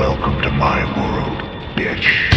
Welcome to my world, bitch.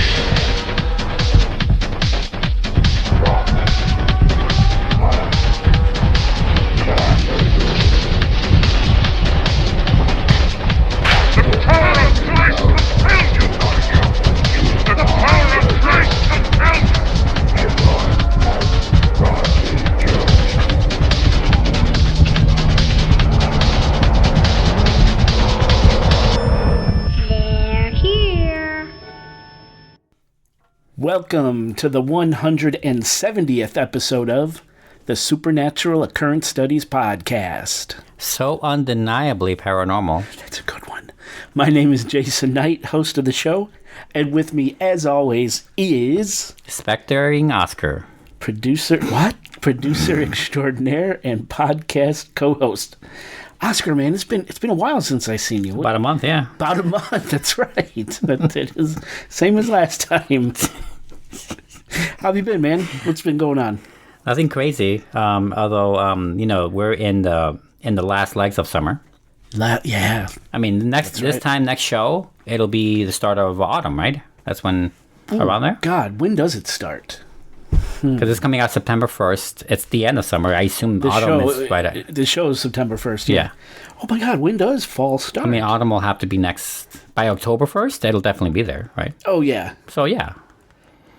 Welcome to the 170th episode of the Supernatural Occurrence Studies Podcast. So undeniably paranormal. That's a good one. My name is Jason Knight, host of the show, and with me, as always, is... Spectating Oscar. Producer extraordinaire and podcast co-host. Oscar, man, it's been a while since I've seen you. About a month, yeah. About a month, that's right. It is same as last time. How have you been, man? What's been going on? Nothing crazy. Although, we're in the last legs of summer. Yeah. I mean, next show, it'll be the start of autumn, right? That's when around there. God, when does it start? Because it's coming out September 1st. It's the end of summer. I assume autumn is right at... The show is September 1st. Yeah. Oh my God, when does fall start? I mean, autumn will have to be by October 1st. It'll definitely be there, right? Oh, yeah. So, yeah.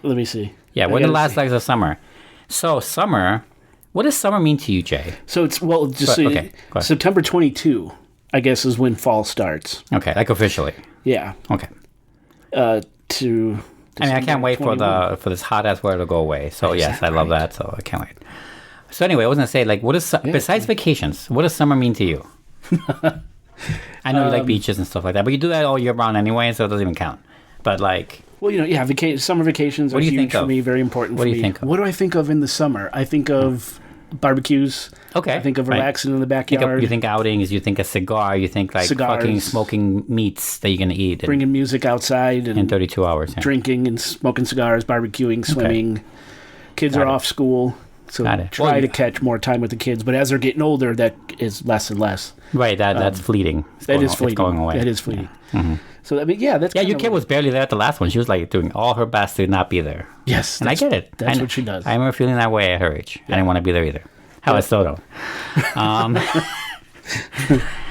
Let me see. Yeah, we're in the last legs of summer. So, summer... What does summer mean to you, Jay? So, it's... Well, September 22, I guess, is when fall starts. Okay, like officially. Yeah. Okay. I can't wait 21. for this hot ass weather to go away. So yes, I love that. So I can't wait. So anyway, I was gonna say, like, besides vacations, what does summer mean to you? I know you like beaches and stuff like that, but you do that all year round anyway, so it doesn't even count. But like, well, summer vacations are huge for me, very important for me. What do you think of? What do I think of in the summer? I think of barbecues. Okay. I think of relaxing in the backyard. You think outings, you think a cigar, you think like cigars, fucking smoking meats that you're going to eat. Bringing music outside. In 32 hours. Yeah. Drinking and smoking cigars, barbecuing, swimming. Okay. Kids are off school. So try to catch more time with the kids. But as they're getting older, that is less and less. Right, that's fleeting. It's going away. That is fleeting. Yeah. Mm-hmm. So, I mean, yeah, that's your kid was barely there at the last one. She was like doing all her best to not be there. Yes. And I get it. That's what she does. I remember feeling that way at her age. Yeah. I didn't want to be there either. How I still don't.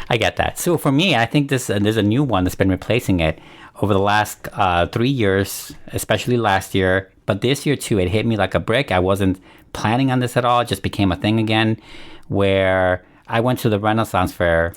I get that. So for me, I think there's a new one that's been replacing it over the last 3 years, especially last year. But this year, too, it hit me like a brick. I wasn't planning on this at all. It just became a thing again, where I went to the Renaissance Fair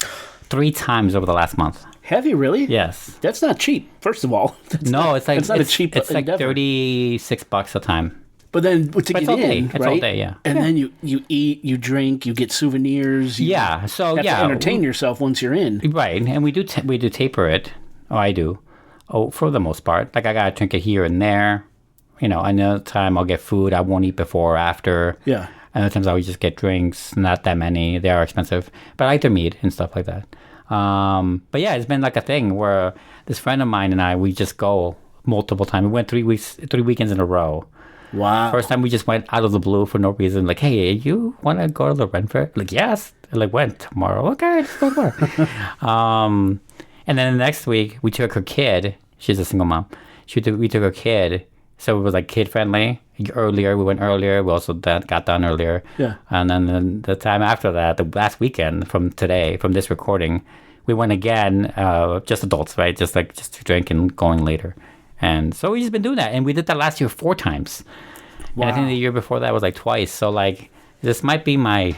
3 times over the last month. Have you really? Yes. That's not cheap, first of all. It's not a cheap It's endeavor. Like $36 a time. But then to get in, right? It's all day, yeah. And then you eat, you drink, you get souvenirs. You have to entertain yourself once you're in. Right, and we do taper it. Oh, I do. Oh, for the most part. Like, I got to drink it here and there. Another time I'll get food. I won't eat before or after. Yeah. And other times I'll just get drinks. Not that many. They are expensive. But I like their meat and stuff like that. But yeah, it's been like a thing where this friend of mine and I, we just go multiple times. We went 3 weekends in a row. Wow. First time we just went out of the blue for no reason. Like, hey, you want to go to the Ren Fair? Like, yes. Like, when? Tomorrow? Okay, let's go tomorrow. And then the next week, we took her kid. She's a single mom. We took her kid. So it was like kid friendly. We went earlier. We also got done earlier. Yeah. And then the time after that, the last weekend from this recording, we went again, just adults, right? Just to drink and going later. And so we've just been doing that. And we did that last year 4 times. Wow. And I think the year before that was like twice. So like, this might be my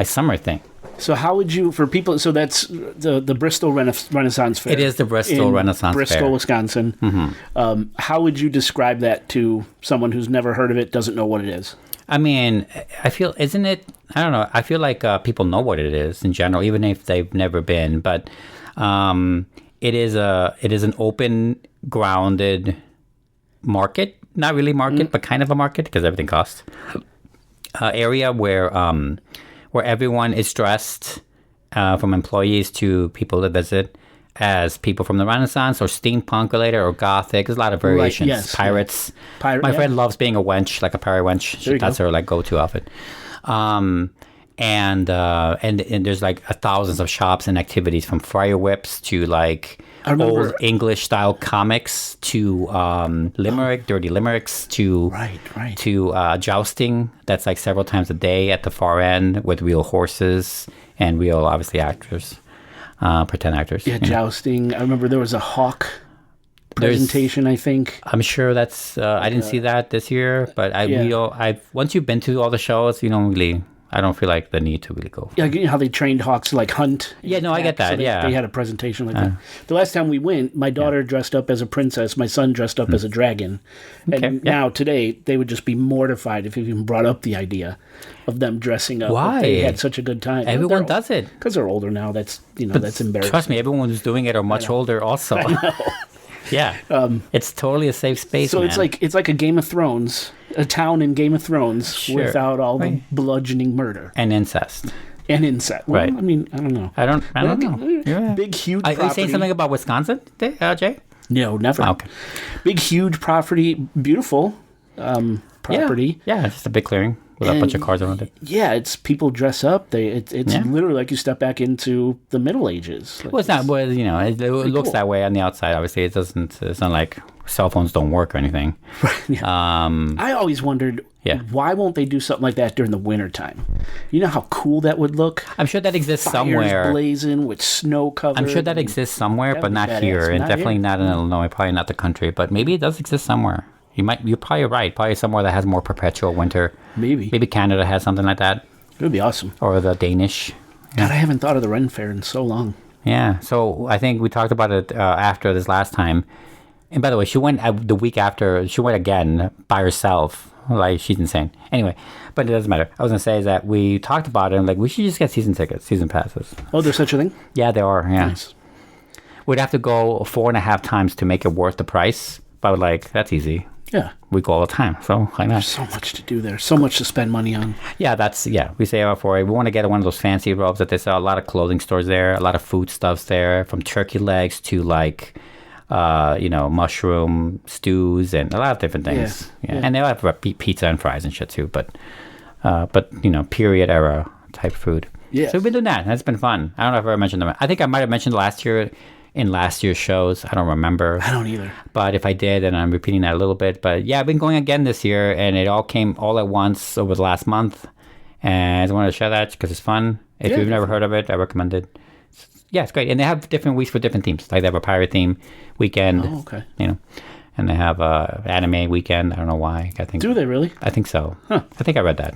summer thing. So how would you, for people, so that's the Bristol Renaissance Fair. It is the Bristol Renaissance Fair. Bristol, Wisconsin. Mm-hmm. How would you describe that to someone who's never heard of it, doesn't know what it is? I mean, I feel, isn't it, I don't know, I feel like people know what it is in general, even if they've never been, but it is an open, grounded market, not really market, but kind of a market, because everything costs, area where everyone is dressed, from employees to people that visit, as people from the Renaissance or steampunk related or Gothic. There's a lot of variations. Right, yes, pirates. Yeah. My friend loves being a wench, like a pirate wench. That's her like go-to outfit. And there's like thousands of shops and activities, from fire whips to like old English style comics to dirty limericks to jousting. That's like several times a day at the far end with real horses and real, obviously, actors, pretend actors. Yeah, jousting. I remember there was a hawk presentation, I think. I'm sure that's I didn't see that this year, but once you've been to all the shows, you don't really, I don't feel like the need to really go. Yeah, you know how they trained hawks to like hunt. Yeah, no, I get that. So they had a presentation like that. The last time we went, my daughter dressed up as a princess, my son dressed up as a dragon. And now today they would just be mortified if you even brought up the idea of them dressing up. Why? They had such a good time. Everyone does it because they're older now. That's that's embarrassing. Trust me, everyone who's doing it are much older also. I know. Yeah, it's totally a safe space. So man. it's like a Game of Thrones, a town in Game of Thrones without all the bludgeoning murder and incest. Well, I mean, I don't know. I don't know. Yeah. Big huge. Property. Are you saying something about Wisconsin, Jay? No, never. Oh, okay. Big huge property, beautiful property. Yeah, it's just a big clearing with a bunch of cars around it. Yeah, it's people dress up. It's literally like you step back into the Middle Ages. Like well, it's not. Well, you know, it looks that way on the outside. Obviously, it doesn't. It's not like cell phones don't work or anything. I always wondered, why won't they do something like that during the wintertime? You know how cool that would look? I'm sure that exists somewhere. Fires blazing with snow covered. I'm sure that exists somewhere, but not here, and definitely not in Illinois. Probably not the country, but maybe it does exist somewhere. You're probably right. Probably somewhere that has more perpetual winter. Maybe Canada has something like that. It would be awesome. Or the Danish. God, I haven't thought of the Ren Fair in so long. Yeah. So I think we talked about it after this last time. And by the way, she went the week after. She went again by herself. Like, she's insane. Anyway, but it doesn't matter. I was going to say is that we talked about it and like we should just get season passes. Oh, there's such a thing? Yeah, there are. Yeah. Nice. We'd have to go 4.5 times to make it worth the price. But like, that's easy. Yeah. We go all the time, so why not? There's so much to do there. So much to spend money on. Yeah, we save up for it. We want to get one of those fancy robes that they sell. A lot of clothing stores there, a lot of food stuffs there, from turkey legs to like, mushroom stews and a lot of different things. Yeah. And they have pizza and fries and shit too, but period era type food. Yeah. So we've been doing that. That's been fun. I don't know if I ever mentioned them. I think I might have mentioned last year. In last year's shows. I don't remember. I don't either. But if I did, then I'm repeating that a little bit. But yeah, I've been going again this year, and it all came all at once over the last month. And I just wanted to share that because it's fun. If you've never heard of it, I recommend it. It's great. And they have different weeks for different themes. Like they have a pirate theme weekend. Oh, okay. And they have a anime weekend. I don't know why. I think. Do they really? I think so. Huh. I think I read that.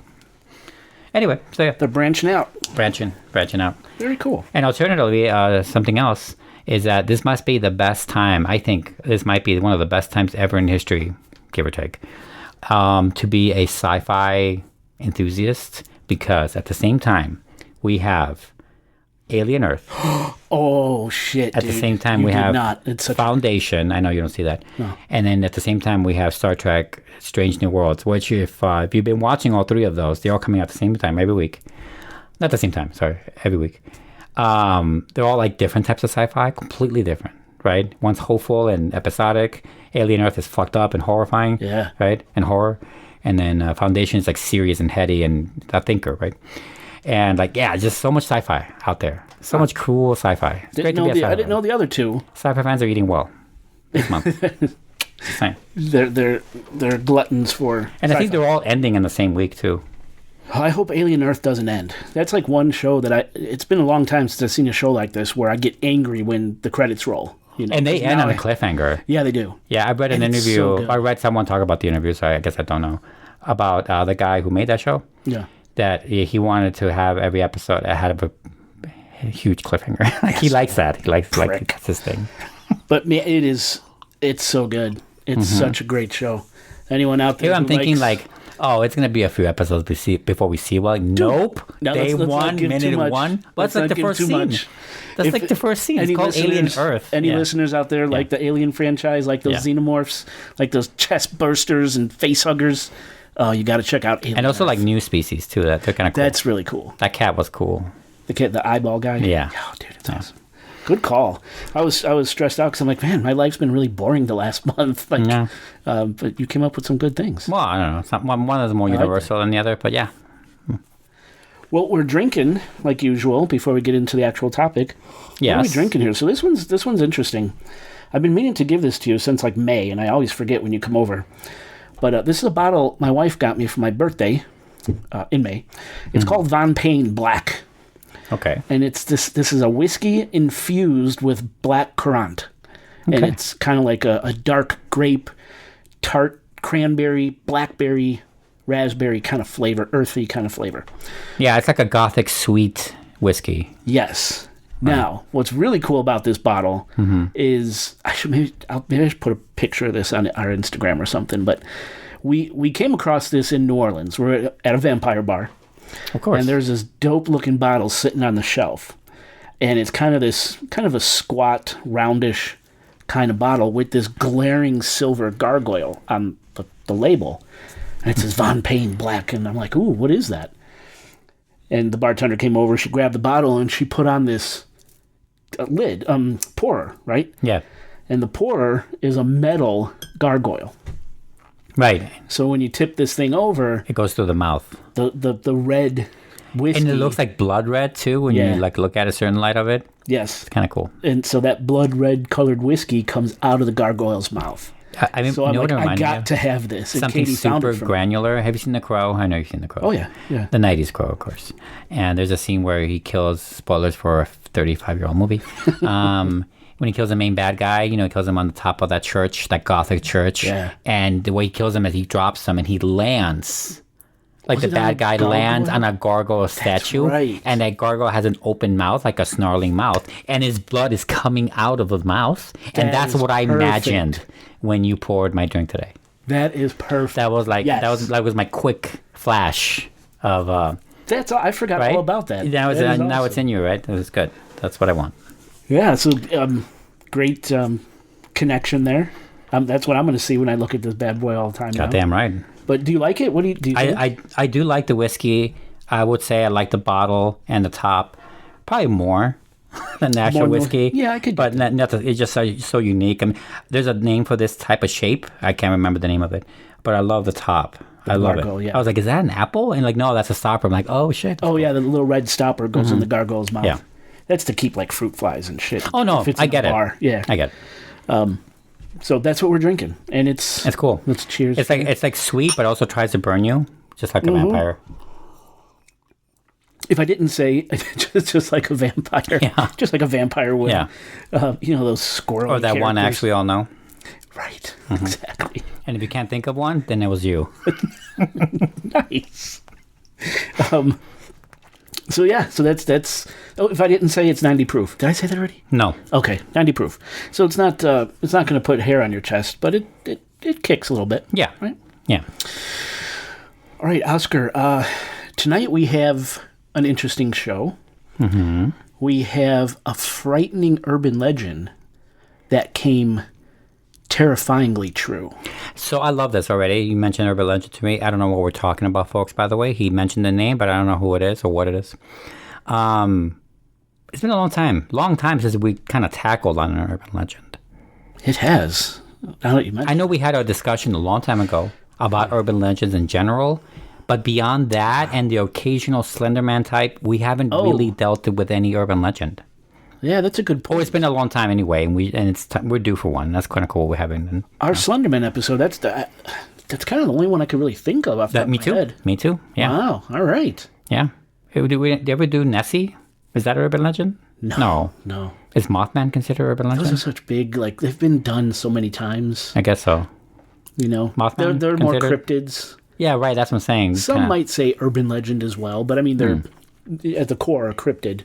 Anyway, so yeah. They're branching out. Branching out. Very cool. And alternatively, something else is that this must be the best time. I think this might be one of the best times ever in history, give or take, to be a sci-fi enthusiast, because at the same time, we have Alien Earth. Oh, shit, At the same time, we have Foundation. I know you don't see that. No. And then at the same time, we have Star Trek Strange New Worlds, which if you've been watching all three of those, they're all coming out at the same time every week. Not the same time, sorry, every week. They're all like different types of sci-fi, completely different, right? One's hopeful and episodic. Alien Earth is fucked up and horrifying, right? And horror. And then Foundation is like serious and heady and a thinker, right? And like, just so much sci-fi out there. So much cool sci-fi. It's great to be a sci-fi. I didn't know the other two. Sci-fi fans are eating well this month. Just saying. They're gluttons for And sci-fi. I think they're all ending in the same week too. I hope Alien Earth doesn't end. That's like one show that it's been a long time since I've seen a show like this where I get angry when the credits roll. And they end on a cliffhanger. Yeah, they do. Yeah, I read an interview. So I read someone talk about the interview, so I guess I don't know. About the guy who made that show. Yeah. That he wanted to have every episode ahead of a huge cliffhanger. He likes that. He likes that's his thing. But it's so good. It's such a great show. Anyone out there? Here I'm thinking it's going to be a few episodes before we see. Well, nope. Day one, minute one. What's like the first scene? That's like the first scene. It's called Alien Earth. Any listeners out there like the Alien franchise, like those xenomorphs, like those chest bursters and face huggers? You got to check out Alien And also Earth. Like new species too. They're kind of cool. That's really cool. That cat was cool. The eyeball guy? Yeah. Oh, dude, it's awesome. Good call. I was stressed out because I'm like, man, my life's been really boring the last month. But you came up with some good things. Well, I don't know. One is more universal than the other, but yeah. Well, we're drinking like usual before we get into the actual topic. Yes. What are we drinking here? So this one's interesting. I've been meaning to give this to you since like May, and I always forget when you come over. But this is a bottle my wife got me for my birthday in May. It's called Von Payne Black. Okay. And it's this is a whiskey infused with black currant. Okay. And it's kind of like a dark grape, tart, cranberry, blackberry, raspberry kind of flavor, earthy kind of flavor. Yeah, it's like a gothic sweet whiskey. Yes. Now, what's really cool about this bottle is I should put a picture of this on our Instagram or something. But we came across this in New Orleans. We're at a vampire bar, of course, and there's this dope looking bottle sitting on the shelf, and it's kind of a squat, roundish kind of bottle with this glaring silver gargoyle on the label, and it says Von Payne Black, and I'm like, ooh, what is that? And the bartender came over. She grabbed the bottle and she put on this lid, pourer, right? Yeah. And the pourer is a metal gargoyle. Right. So when you tip this thing over, it goes through the mouth. The red whiskey. And it looks like blood red too when you like look at a certain light of it. Yes. It's kind of cool. And so that blood red colored whiskey comes out of the gargoyle's mouth. I mean, so I'm like, I got me to have this. Something Katie super granular. Have you seen The Crow? I know you've seen The Crow. Oh, yeah. The 90s Crow, of course. And there's a scene where he kills, spoilers for a 35-year-old movie, when he kills the main bad guy, he kills him on the top of that church, that Gothic church. Yeah. And the way he kills him is he drops him and he lands. Like the bad guy lands on a gargoyle statue. That's right. And that gargoyle has an open mouth, like a snarling mouth. And his blood is coming out of his mouth. And that's what I imagined when you poured my drink today. That is perfect. That was like that was my quick flash of that's all, I forgot all about that. Now it's awesome. Now it's in you, right? It was good. That's what I want. Yeah, so great connection there. That's what I'm going to see when I look at this bad boy all the time. Goddamn right. But do you like it? What do you think? I do like the whiskey. I would say I like the bottle and the top probably more than the actual whiskey. Yeah, I could. But nothing. It's just so unique. I mean, there's a name for this type of shape. I can't remember the name of it, but I love the top. I love it. Yeah. I was like, is that an apple? And like, no, that's a stopper. I'm like, oh shit. Oh yeah, the little red stopper goes in the gargoyle's mouth. Yeah. That's to keep like fruit flies and shit. Oh no, I get it. Yeah, I get it. So that's what we're drinking, and it's cool. Let's cheers. It's like sweet, but also tries to burn you, just like a vampire. If I didn't say, just like a vampire, just like a vampire would. Yeah. Those squirrel. Or that one actually all know. Right. Exactly. And if you can't think of one, then it was you. Nice. So that's. Oh, if I didn't say it's 90 proof, did I say that already? No. Okay, 90 proof. So it's not going to put hair on your chest, but it kicks a little bit. Yeah. Right. Yeah. All right, Oscar. Tonight we have an interesting show. Mm-hmm. We have a frightening urban legend that came terrifyingly true. So I love this already. You mentioned urban legend to me. I don't know what we're talking about, folks, by the way. He mentioned the name, but I don't know who it is or what it is. It's been a long time since we kind of tackled on an urban legend. It has. Now that you mention, I know we had a discussion a long time ago about urban legends in general, but beyond that and the occasional Slender Man type, we haven't really dealt with any urban legend. Yeah, that's a good point. Oh, it's been a long time anyway, and we're due for one. That's kind of cool. We're having our Slenderman episode. That's kind of the only one I could really think of off the top of my head. Me too. Yeah. Wow. All right. Yeah. Did we ever do Nessie? Is that an urban legend? No. Is Mothman considered urban legend? Those are such big, like, they've been done so many times. I guess so. Mothman they're more cryptids. Yeah, right. That's what I'm saying. Some might say urban legend as well, but I mean, they're at the core are cryptid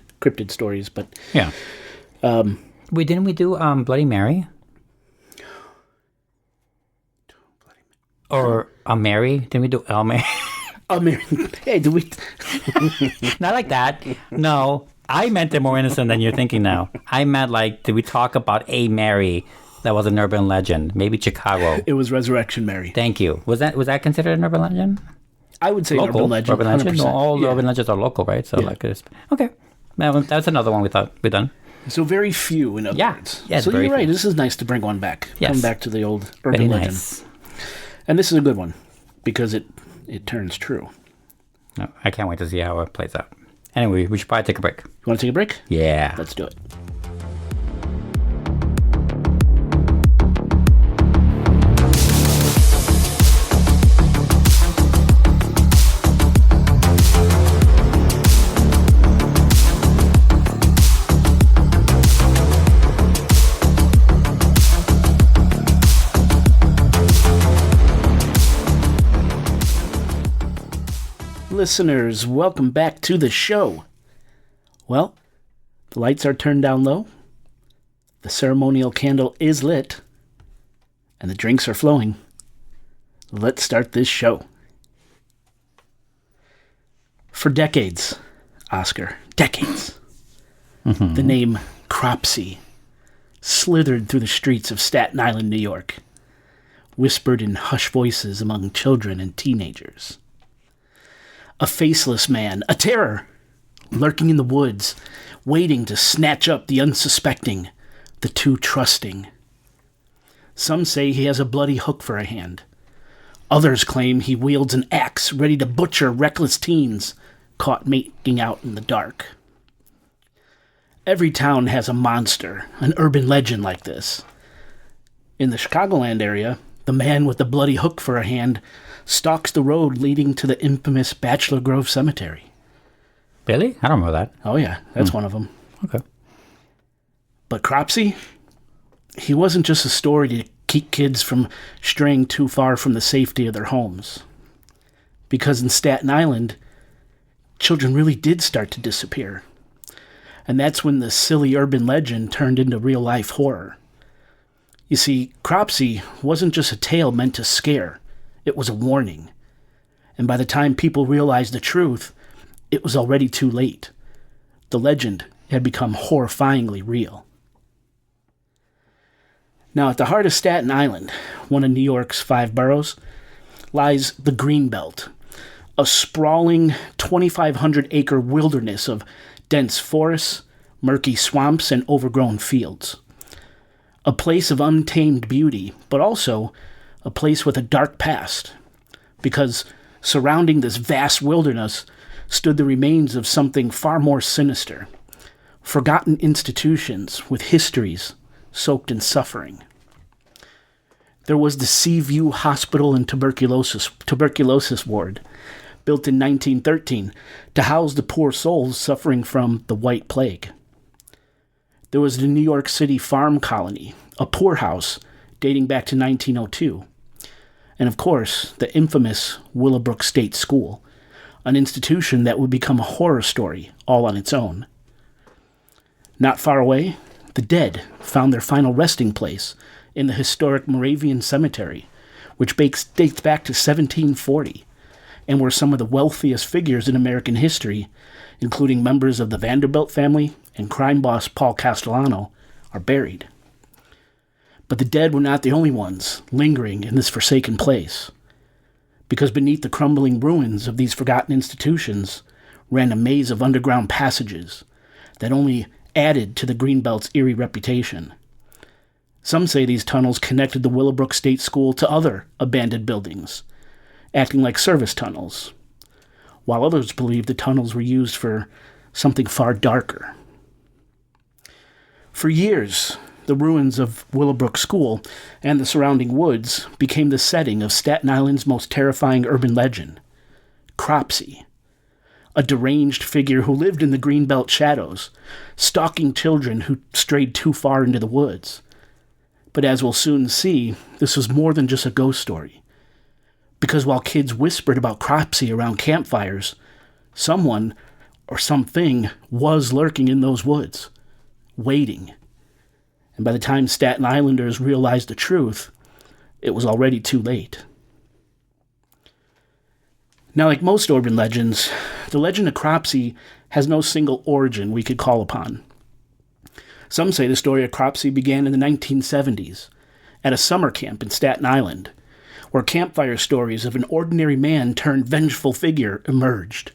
stories. But yeah. Didn't we do Bloody Mary? Or Mary? Didn't we do El Mary? Mary. Hey, did we? Not like that. No, I meant it more innocent than you're thinking now. I meant like, did we talk about a Mary that was an urban legend? Maybe Chicago. It was Resurrection Mary. Thank you. Was that considered an urban legend? I would say local. Urban legend. Urban legend. No, all urban legends are local, right? So okay. That's another one we thought we'd done. So very few, in other words. Yeah, so you're right. This is nice to bring one back. Yes. Come back to the old urban legend. Nice. And this is a good one because it turns true. No, I can't wait to see how it plays out. Anyway, we should probably take a break. You want to take a break? Yeah. Let's do it. Listeners, welcome back to the show. Well, the lights are turned down low, the ceremonial candle is lit, and the drinks are flowing. Let's start this show. For decades, Oscar, decades, the name Cropsey slithered through the streets of Staten Island, New York, whispered in hushed voices among children and teenagers. A faceless man, a terror, lurking in the woods, waiting to snatch up the unsuspecting, the too trusting. Some say he has a bloody hook for a hand. Others claim he wields an axe ready to butcher reckless teens caught making out in the dark. Every town has a monster, an urban legend like this. In the Chicagoland area, the man with the bloody hook for a hand stalks the road leading to the infamous Bachelor Grove Cemetery. Really? I don't know that. Oh yeah, that's one of them. Okay. But Cropsey, he wasn't just a story to keep kids from straying too far from the safety of their homes. Because in Staten Island, children really did start to disappear. And that's when the silly urban legend turned into real-life horror. You see, Cropsey wasn't just a tale meant to scare. It was a warning. And by the time people realized the truth, it was already too late. The legend had become horrifyingly real. Now, at the heart of Staten Island, one of New York's 5 boroughs, lies the Greenbelt, a sprawling 2,500-acre wilderness of dense forests, murky swamps, and overgrown fields. A place of untamed beauty, but also a place with a dark past, because surrounding this vast wilderness stood the remains of something far more sinister, forgotten institutions with histories soaked in suffering. There was the Seaview Hospital and Tuberculosis Ward, built in 1913 to house the poor souls suffering from the White Plague. There was the New York City Farm Colony, a poorhouse dating back to 1902. And of course, the infamous Willowbrook State School, an institution that would become a horror story all on its own. Not far away, the dead found their final resting place in the historic Moravian Cemetery, which dates back to 1740, and where some of the wealthiest figures in American history, including members of the Vanderbilt family and crime boss Paul Castellano, are buried. But the dead were not the only ones lingering in this forsaken place, because beneath the crumbling ruins of these forgotten institutions ran a maze of underground passages that only added to the Greenbelt's eerie reputation. Some say these tunnels connected the Willowbrook State School to other abandoned buildings, acting like service tunnels, while others believe the tunnels were used for something far darker. For years, the ruins of Willowbrook School and the surrounding woods became the setting of Staten Island's most terrifying urban legend, Cropsey, a deranged figure who lived in the Greenbelt shadows, stalking children who strayed too far into the woods. But as we'll soon see, this was more than just a ghost story. Because while kids whispered about Cropsey around campfires, someone or something was lurking in those woods, waiting. And by the time Staten Islanders realized the truth, it was already too late. Now, like most urban legends, the legend of Cropsey has no single origin we could call upon. Some say the story of Cropsey began in the 1970s, at a summer camp in Staten Island, where campfire stories of an ordinary man turned vengeful figure emerged,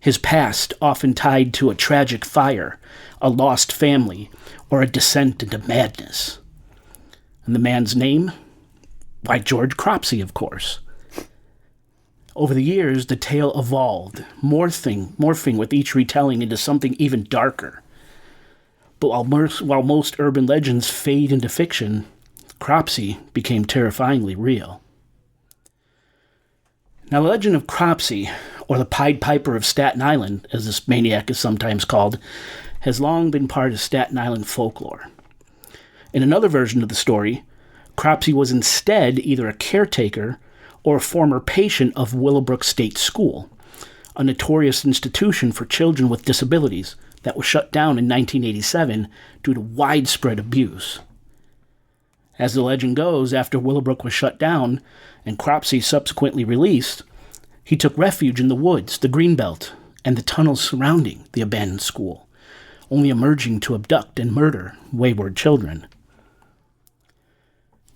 his past often tied to a tragic fire, a lost family, or a descent into madness. And the man's name? Why, George Cropsey, of course. Over the years, the tale evolved, morphing with each retelling into something even darker. But while most urban legends fade into fiction, Cropsey became terrifyingly real. Now, the legend of Cropsey, or the Pied Piper of Staten Island, as this maniac is sometimes called, has long been part of Staten Island folklore. In another version of the story, Cropsey was instead either a caretaker or a former patient of Willowbrook State School, a notorious institution for children with disabilities that was shut down in 1987 due to widespread abuse. As the legend goes, after Willowbrook was shut down and Cropsey subsequently released, he took refuge in the woods, the greenbelt, and the tunnels surrounding the abandoned school, only emerging to abduct and murder wayward children.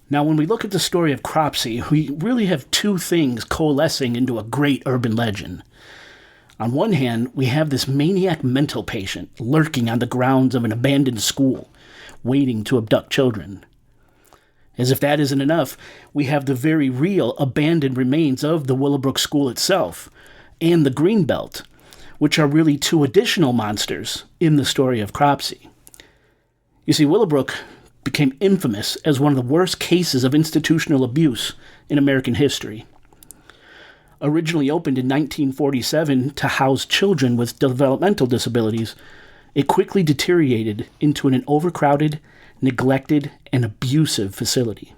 Now, when we look at the story of Cropsey, we really have two things coalescing into a great urban legend. On one hand, we have this maniac mental patient lurking on the grounds of an abandoned school, waiting to abduct children. As if that isn't enough, we have the very real abandoned remains of the Willowbrook School itself, and the Greenbelt, which are really two additional monsters in the story of Cropsey. You see, Willowbrook became infamous as one of the worst cases of institutional abuse in American history. Originally opened in 1947 to house children with developmental disabilities, it quickly deteriorated into an overcrowded, neglected, and abusive facility.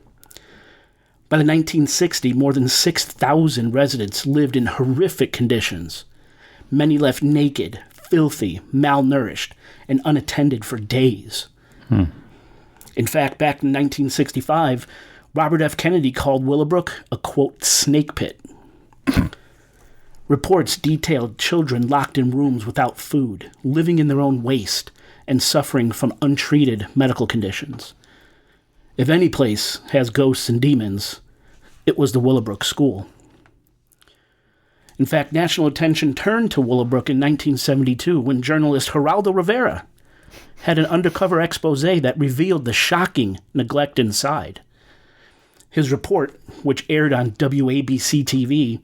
By the 1960s, more than 6,000 residents lived in horrific conditions. Many left naked, filthy, malnourished, and unattended for days. In fact, back in 1965, Robert F. Kennedy called Willowbrook a, quote, snake pit. Reports detailed children locked in rooms without food, living in their own waste, and suffering from untreated medical conditions. If any place has ghosts and demons, it was the Willowbrook School. In fact, national attention turned to Willowbrook in 1972 when journalist Geraldo Rivera had an undercover expose that revealed the shocking neglect inside. His report, which aired on WABC TV,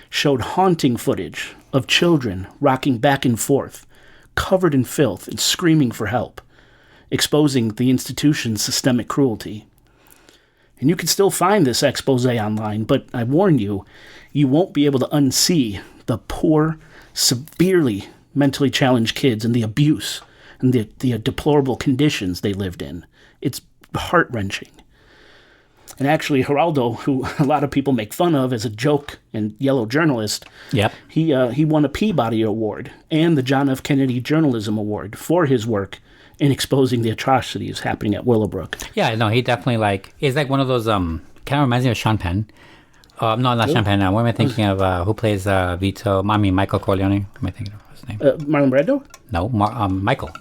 showed haunting footage of children rocking back and forth, covered in filth and screaming for help, exposing the institution's systemic cruelty. And you can still find this expose online, but I warn you, you won't be able to unsee the poor, severely mentally challenged kids and the abuse and the deplorable conditions they lived in. It's heart-wrenching. And actually, Geraldo, who a lot of people make fun of as a joke and yellow journalist, he won a Peabody Award and the John F. Kennedy Journalism Award for his work in exposing the atrocities happening at Willowbrook. Yeah, no, he definitely he's like one of those, kind of reminds me of Sean Penn. No, not Sean Penn. What am I thinking of? Who plays Vito? Michael Corleone. What am I thinking of his name? Marlon Brando? No, Michael.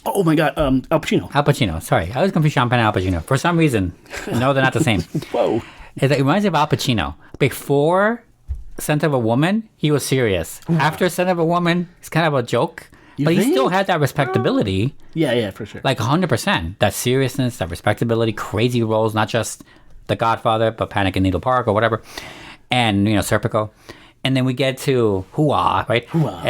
Oh my God, Al Pacino. Al Pacino, sorry. I was confused Sean Penn and Al Pacino. For some reason, no, they're not the same. Whoa. It reminds me of Al Pacino. Before Scent of a Woman, he was serious. After Scent of a Woman, it's kind of a joke. But he still had that respectability. Yeah, for sure. Like 100%. That seriousness, that respectability, crazy roles, not just The Godfather, but Panic in Needle Park or whatever. And, Serpico. And then we get to Hoo-Ah, right? Hoo-Ah.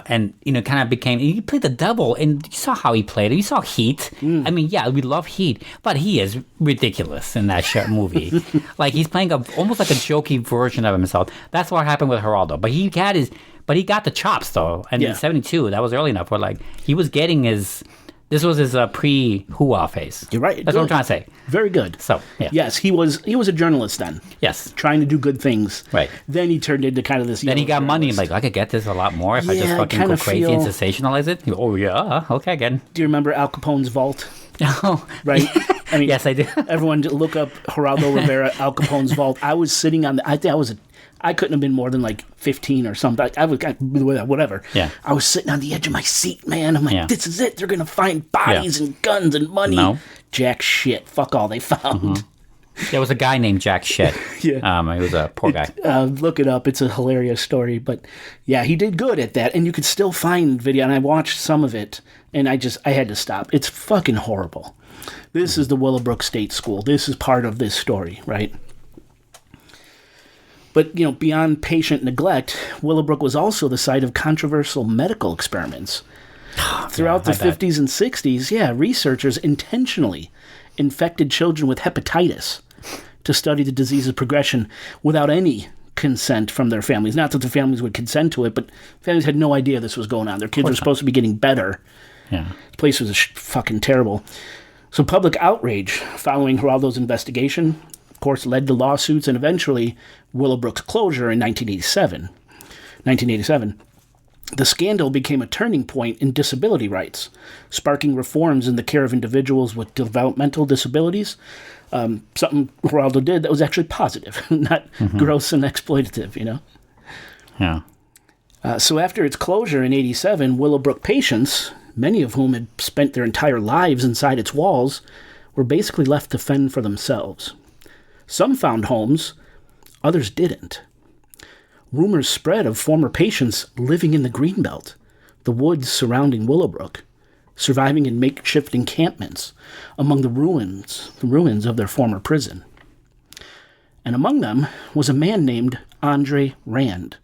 And kind of became... He played the devil, and you saw how he played it. You saw Heat. I mean, yeah, we love Heat, but he is ridiculous in that movie. Like, he's playing almost like a jokey version of himself. That's what happened with Geraldo. But he got the chops, though. And in 72, that was early enough where, he was getting his... This was his pre-Hoo-Ah phase. You're right. That's what I'm trying to say. Very good. So, yeah. Yes, he was a journalist then. Yes. Trying to do good things. Right. Then he turned into kind of this... Then he got money. Like, I could get this a lot more if I just fucking go crazy and sensationalize it. Oh, yeah. Okay, again. Do you remember Al Capone's Vault? Oh. Right? I mean, yes, I do. Everyone look up Geraldo Rivera, Al Capone's Vault. I was sitting on I couldn't have been more than 15 or something. Whatever. Yeah. I was sitting on the edge of my seat, man. I'm like, This is it. They're going to find bodies and guns and money. No. Jack shit. Fuck all they found. Mm-hmm. There was a guy named Jack Shit. Yeah. He was a poor guy. Look it up. It's a hilarious story. But yeah, he did good at that. And you could still find video. And I watched some of it. And I had to stop. It's fucking horrible. This is the Willowbrook State School. This is part of this story, right? But, beyond patient neglect, Willowbrook was also the site of controversial medical experiments. Throughout the 50s and 60s, researchers intentionally infected children with hepatitis to study the disease's progression without any consent from their families. Not that the families would consent to it, but families had no idea this was going on. Their kids were supposed to be getting better. Yeah. The place was fucking terrible. So public outrage following Geraldo's investigation, of course, led to lawsuits and eventually Willowbrook's closure in 1987. The scandal became a turning point in disability rights, sparking reforms in the care of individuals with developmental disabilities. Something Geraldo did that was actually positive, not gross and exploitative, Yeah. So after its closure in 87, Willowbrook patients, many of whom had spent their entire lives inside its walls, were basically left to fend for themselves. Some found homes, others didn't. Rumors spread of former patients living in the Greenbelt, the woods surrounding Willowbrook, surviving in makeshift encampments among the ruins of their former prison. And among them was a man named Andre Rand,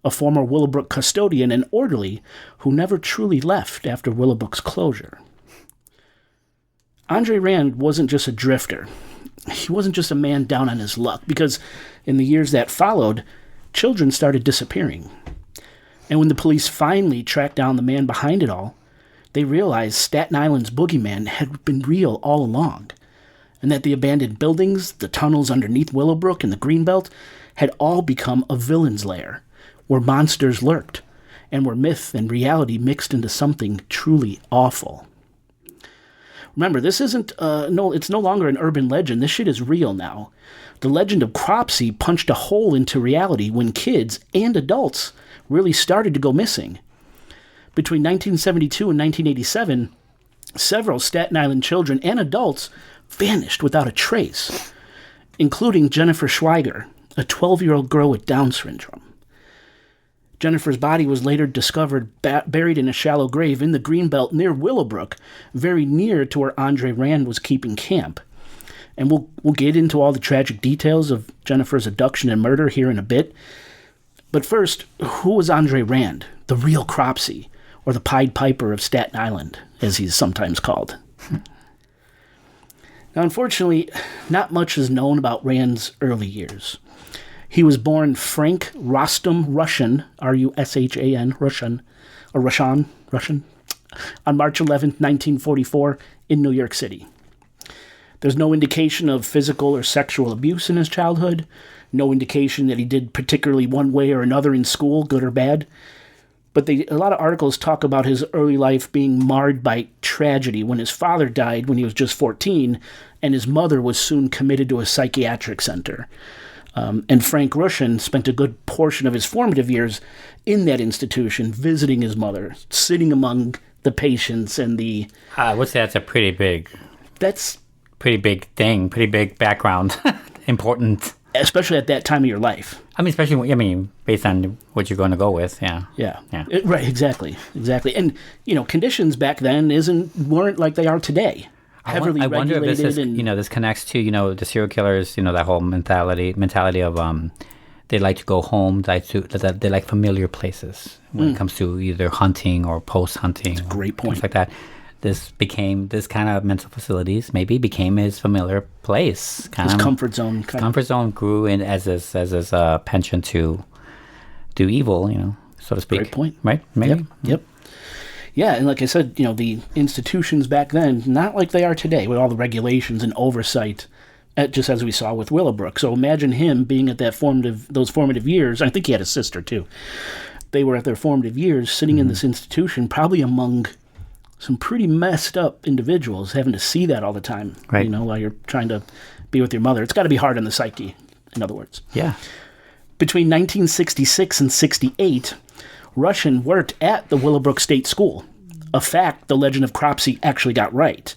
a former Willowbrook custodian and orderly who never truly left after Willowbrook's closure. Andre Rand wasn't just a drifter. He wasn't just a man down on his luck, because in the years that followed, children started disappearing. And when the police finally tracked down the man behind it all, they realized Staten Island's boogeyman had been real all along, and that the abandoned buildings, the tunnels underneath Willowbrook and the Greenbelt had all become a villain's lair, where monsters lurked, and where myth and reality mixed into something truly awful. Remember, this isn't, it's no longer an urban legend. This shit is real now. The legend of Cropsey punched a hole into reality when kids and adults really started to go missing. Between 1972 and 1987, several Staten Island children and adults vanished without a trace, including Jennifer Schweiger, a 12-year-old girl with Down syndrome. Jennifer's body was later discovered buried in a shallow grave in the Greenbelt near Willowbrook, very near to where Andre Rand was keeping camp. And we'll get into all the tragic details of Jennifer's abduction and murder here in a bit. But first, who was Andre Rand, the real Cropsey, or the Pied Piper of Staten Island, as he's sometimes called? Now, unfortunately, not much is known about Rand's early years. He was born Frank Rostam Russian, R-U-S-H-A-N, Russian, on March 11th, 1944, in New York City. There's no indication of physical or sexual abuse in his childhood, no indication that he did particularly one way or another in school, good or bad. But a lot of articles talk about his early life being marred by tragedy when his father died when he was just 14, and his mother was soon committed to a psychiatric center. And Frank Russian spent a good portion of his formative years in that institution, visiting his mother, sitting among the patients and the... I would say that's a pretty big thing, pretty big background, important. Especially at that time of your life. Based on what you're going to go with, yeah. Yeah. Right, exactly. And, conditions back then weren't like they are today. I wonder if this is, this connects to, the serial killers, that whole mentality of they like to go home, they like familiar places when it comes to either hunting or post-hunting. That's a great point. Things like that. This kind of mental facilities maybe became his familiar place. His comfort zone. Comfort zone grew in as his penchant to do evil, so to speak. Great point. Right? Maybe? Yep. Yeah, and like I said, the institutions back then, not like they are today with all the regulations and oversight, just as we saw with Willowbrook. So imagine him being at those formative years. I think he had a sister, too. They were at their formative years sitting in this institution, probably among some pretty messed up individuals, having to see that all the time, right. While you're trying to be with your mother. It's got to be hard on the psyche, in other words. Yeah. Between 1966 and 68, Russian worked at the Willowbrook State School, a fact the legend of Cropsey actually got right.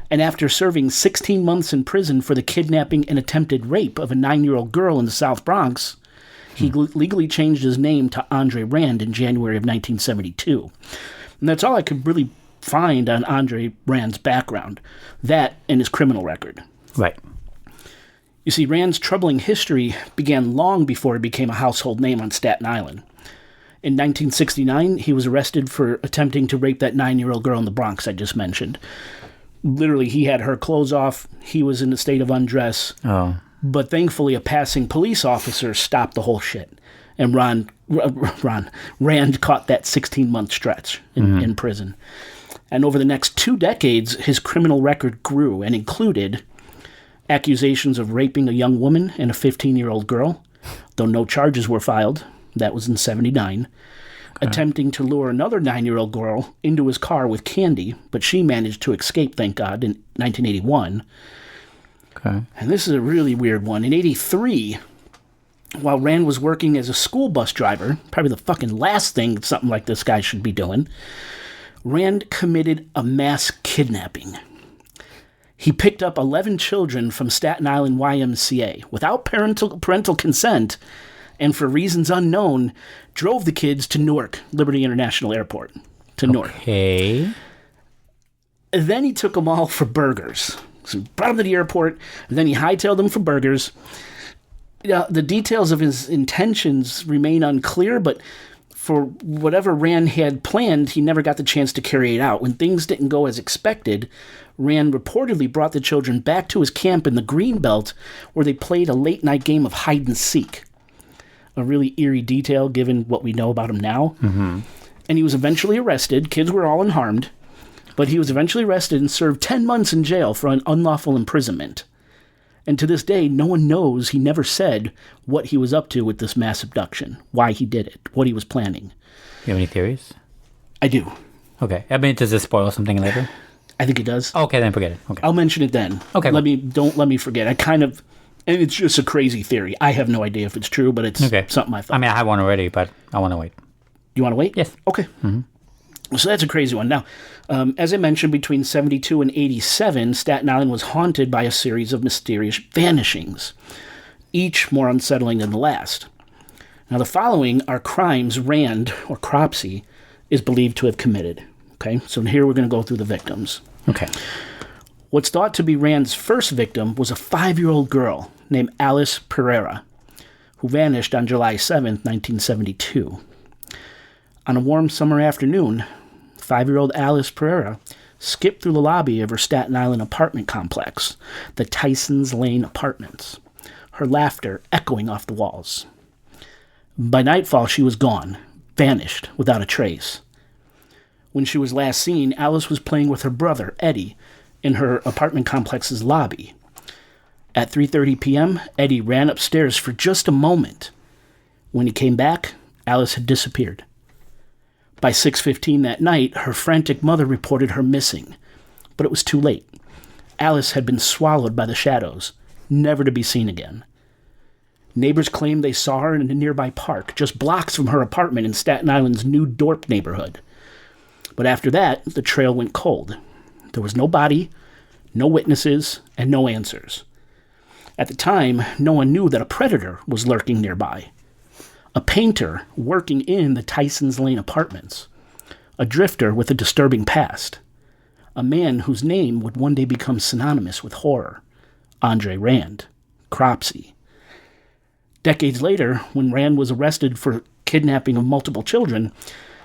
And after serving 16 months in prison for the kidnapping and attempted rape of a 9-year-old girl in the South Bronx, he legally changed his name to Andre Rand in January of 1972. And that's all I could really find on Andre Rand's background, that and his criminal record. Right. You see, Rand's troubling history began long before he became a household name on Staten Island. In 1969, he was arrested for attempting to rape that 9-year-old girl in the Bronx I just mentioned. Literally, he had her clothes off. He was in a state of undress. Oh. But thankfully, a passing police officer stopped the whole shit. And Rand caught that 16-month stretch in prison. And over the next 2 decades, his criminal record grew and included accusations of raping a young woman and a 15-year-old girl, though no charges were filed. That was in 1979. Okay. Attempting to lure another 9-year-old girl into his car with candy, but she managed to escape, thank God, in 1981. Okay. And this is a really weird one. In 1983, while Rand was working as a school bus driver, probably the fucking last thing something like this guy should be doing, Rand committed a mass kidnapping. He picked up 11 children from Staten Island YMCA without parental consent, and for reasons unknown, drove the kids to Newark Liberty International Airport. Newark. Okay. Then he took them all for burgers. So he brought them to the airport, and then he hightailed them for burgers. The details of his intentions remain unclear, but for whatever Rand had planned, he never got the chance to carry it out. When things didn't go as expected, Rand reportedly brought the children back to his camp in the Greenbelt, where they played a late-night game of hide-and-seek. A really eerie detail, given what we know about him now. Mm-hmm. And he was eventually arrested. Kids were all unharmed. But he was eventually arrested and served 10 months in jail for an unlawful imprisonment. And to this day, no one knows. He never said what he was up to with this mass abduction, why he did it, what he was planning. You have any theories? I do. Okay. I mean, does this spoil something later? I think it does. Okay, then forget it. Okay. I'll mention it then. Okay. Don't let me forget. And it's just a crazy theory. I have no idea if it's true, but it's something I thought. I mean, I have one already, but I want to wait. You want to wait? Yes. Okay. Mm-hmm. So that's a crazy one. Now, as I mentioned, between 1972 and 1987, Staten Island was haunted by a series of mysterious vanishings, each more unsettling than the last. Now, the following are crimes Rand, or Cropsey, is believed to have committed. Okay, so here we're going to go through the victims. Okay. What's thought to be Rand's first victim was a 5-year-old girl named Alice Pereira, who vanished on July 7th, 1972. On a warm summer afternoon, 5-year-old Alice Pereira skipped through the lobby of her Staten Island apartment complex, the Tysons Lane Apartments, her laughter echoing off the walls. By nightfall, she was gone, vanished, without a trace. When she was last seen, Alice was playing with her brother, Eddie, in her apartment complex's lobby. At 3:30 p.m., Eddie ran upstairs for just a moment. When he came back, Alice had disappeared. By 6:15 that night, her frantic mother reported her missing, but it was too late. Alice had been swallowed by the shadows, never to be seen again. Neighbors claimed they saw her in a nearby park, just blocks from her apartment in Staten Island's New Dorp neighborhood. But after that, the trail went cold. There was no body, no witnesses, and no answers. At the time, no one knew that a predator was lurking nearby. A painter working in the Tysons Lane Apartments. A drifter with a disturbing past. A man whose name would one day become synonymous with horror. Andre Rand. Cropsey. Decades later, when Rand was arrested for kidnapping of multiple children,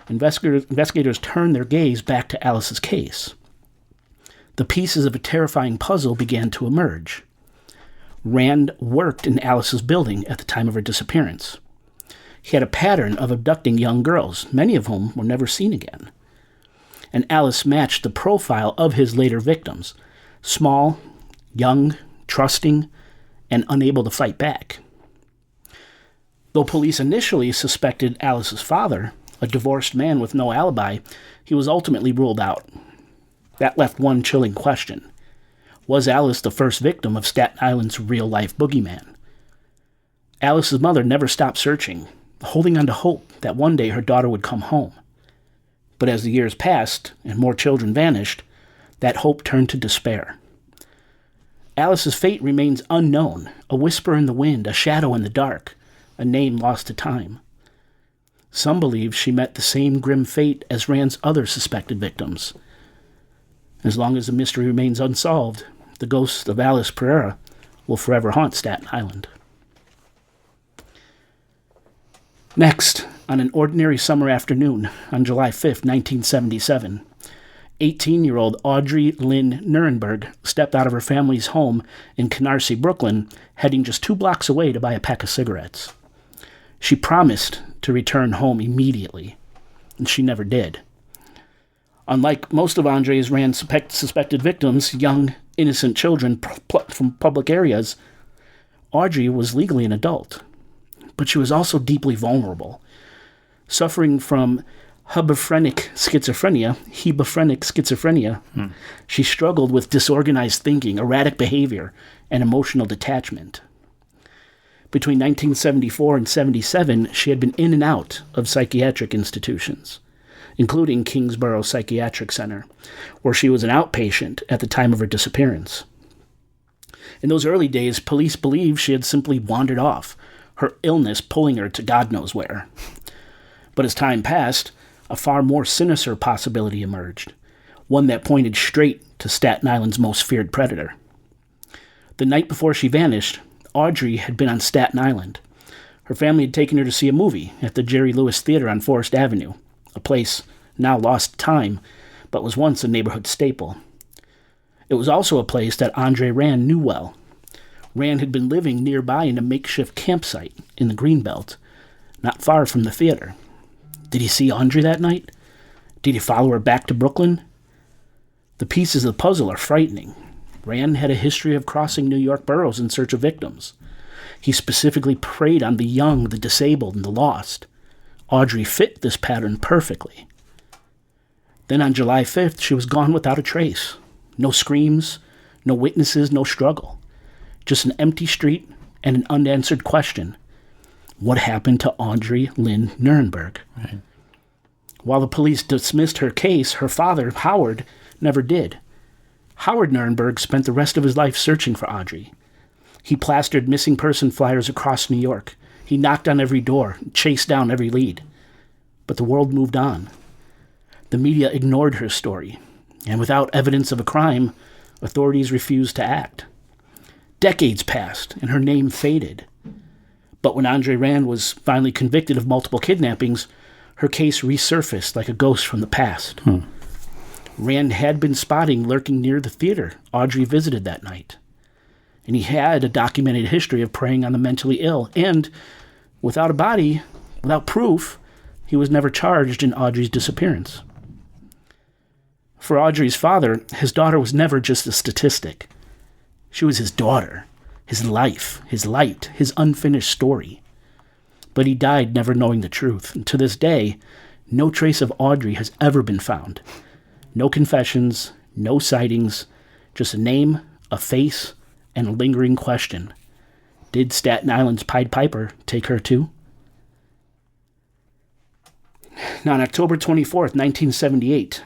investigators turned their gaze back to Alice's case. The pieces of a terrifying puzzle began to emerge. Rand worked in Alice's building at the time of her disappearance. He had a pattern of abducting young girls, many of whom were never seen again. And Alice matched the profile of his later victims: small, young, trusting, and unable to fight back. Though police initially suspected Alice's father, a divorced man with no alibi, he was ultimately ruled out. That left one chilling question. Was Alice the first victim of Staten Island's real-life boogeyman? Alice's mother never stopped searching, holding on to hope that one day her daughter would come home. But as the years passed and more children vanished, that hope turned to despair. Alice's fate remains unknown, a whisper in the wind, a shadow in the dark, a name lost to time. Some believe she met the same grim fate as Rand's other suspected victims. As long as the mystery remains unsolved, the ghost of Alice Pereira will forever haunt Staten Island. Next, on an ordinary summer afternoon on July 5th, 1977, 18-year-old Audrey Lynn Nurenberg stepped out of her family's home in Canarsie, Brooklyn, heading just 2 blocks away to buy a pack of cigarettes. She promised to return home immediately, and she never did. Unlike most of Andre's Rand's suspected victims, young, innocent children plucked from public areas, Audrey was legally an adult, but she was also deeply vulnerable, suffering from hebephrenic schizophrenia. She struggled with disorganized thinking, erratic behavior, and emotional detachment. Between 1974 and 77, she had been in and out of psychiatric institutions, including Kingsborough Psychiatric Center, where she was an outpatient at the time of her disappearance. In those early days, police believed she had simply wandered off, her illness pulling her to God knows where. But as time passed, a far more sinister possibility emerged, one that pointed straight to Staten Island's most feared predator. The night before she vanished, Audrey had been on Staten Island. Her family had taken her to see a movie at the Jerry Lewis Theater on Forest Avenue, a place now lost to time, but was once a neighborhood staple. It was also a place that Andre Rand knew well. Rand had been living nearby in a makeshift campsite in the Greenbelt, not far from the theater. Did he see Audrey that night? Did he follow her back to Brooklyn? The pieces of the puzzle are frightening. Rand had a history of crossing New York boroughs in search of victims. He specifically preyed on the young, the disabled, and the lost. Audrey fit this pattern perfectly. Then on July 5th, she was gone without a trace. No screams, no witnesses, no struggle. Just an empty street and an unanswered question. What happened to Audrey Lynn Nurenberg? Right. While the police dismissed her case, her father, Howard, never did. Howard Nurenberg spent the rest of his life searching for Audrey. He plastered missing person flyers across New York. He knocked on every door, chased down every lead. But the world moved on. The media ignored her story, and without evidence of a crime, authorities refused to act. Decades passed, and her name faded. But when Andre Rand was finally convicted of multiple kidnappings, her case resurfaced like a ghost from the past. Rand had been spotting lurking near the theater Audrey visited that night. And he had a documented history of preying on the mentally ill. And without a body, without proof, he was never charged in Audrey's disappearance. For Audrey's father, his daughter was never just a statistic. She was his daughter, his life, his light, his unfinished story. But he died never knowing the truth. And to this day, no trace of Audrey has ever been found. No confessions, no sightings, just a name, a face, and a lingering question. Did Staten Island's Pied Piper take her too? Now, on October 24th, 1978,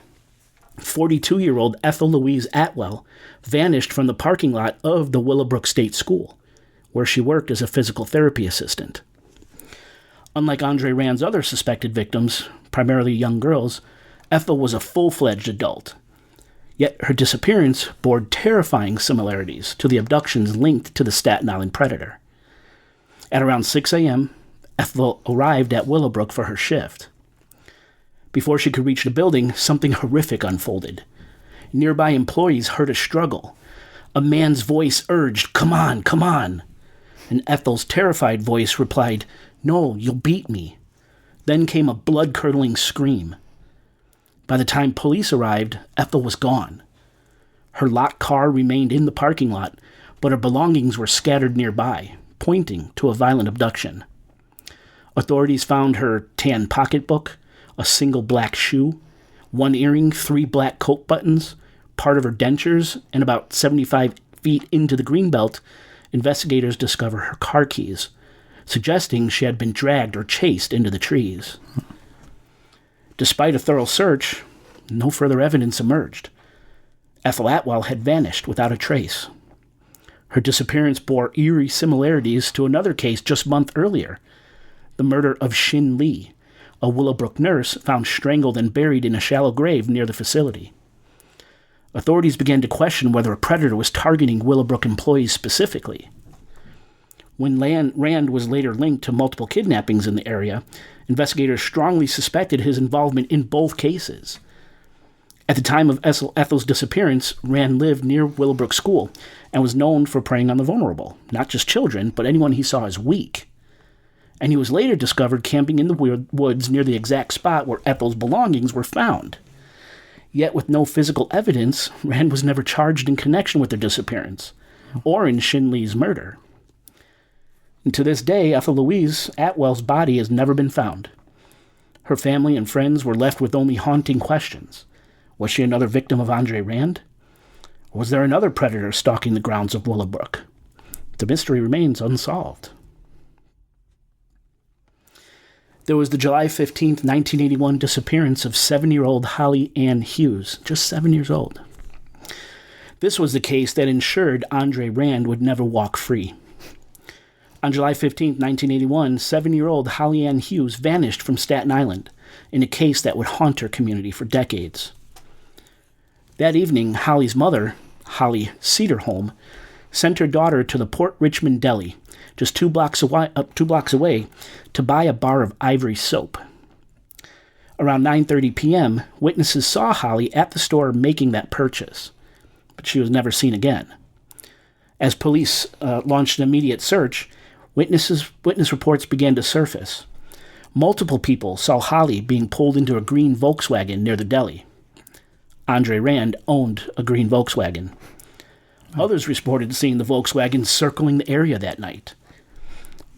42-year-old Ethel Louise Atwell vanished from the parking lot of the Willowbrook State School, where she worked as a physical therapy assistant. Unlike Andre Rand's other suspected victims, primarily young girls, Ethel was a full-fledged adult. Yet her disappearance bore terrifying similarities to the abductions linked to the Staten Island predator. At around 6 a.m., Ethel arrived at Willowbrook for her shift. Before she could reach the building, something horrific unfolded. Nearby employees heard a struggle. A man's voice urged, "Come on, come on." And Ethel's terrified voice replied, "No, you'll beat me." Then came a blood-curdling scream. By the time police arrived, Ethel was gone. Her locked car remained in the parking lot, but her belongings were scattered nearby, pointing to a violent abduction. Authorities found her tan pocketbook, a single black shoe, one earring, 3 black coat buttons, part of her dentures, and about 75 feet into the Greenbelt, investigators discover her car keys, suggesting she had been dragged or chased into the trees. Despite a thorough search, no further evidence emerged. Ethel Atwell had vanished without a trace. Her disappearance bore eerie similarities to another case just a month earlier, the murder of Shin Lee, a Willowbrook nurse found strangled and buried in a shallow grave near the facility. Authorities began to question whether a predator was targeting Willowbrook employees specifically. When Rand was later linked to multiple kidnappings in the area, investigators strongly suspected his involvement in both cases. At the time of Ethel's disappearance, Rand lived near Willowbrook School and was known for preying on the vulnerable, not just children, but anyone he saw as weak. And he was later discovered camping in the woods near the exact spot where Ethel's belongings were found. Yet with no physical evidence, Rand was never charged in connection with their disappearance, or in Shin Lee's murder. And to this day, Ethel Louise Atwell's body has never been found. Her family and friends were left with only haunting questions. Was she another victim of Andre Rand? Or was there another predator stalking the grounds of Willowbrook? The mystery remains unsolved. There was the July 15th, 1981 disappearance of 7-year-old Holly Ann Hughes, just 7 years old. This was the case that ensured Andre Rand would never walk free. On July 15, 1981, 7-year-old Holly Ann Hughes vanished from Staten Island in a case that would haunt her community for decades. That evening, Holly's mother, Holly Cedarholm, sent her daughter to the Port Richmond Deli, just 2 blocks away, to buy a bar of Ivory soap. Around 9:30 p.m., witnesses saw Holly at the store making that purchase, but she was never seen again. As police launched an immediate search, witness reports began to surface. Multiple people saw Holly being pulled into a green Volkswagen near the deli. Andre Rand owned a green Volkswagen. Others reported seeing the Volkswagen circling the area that night.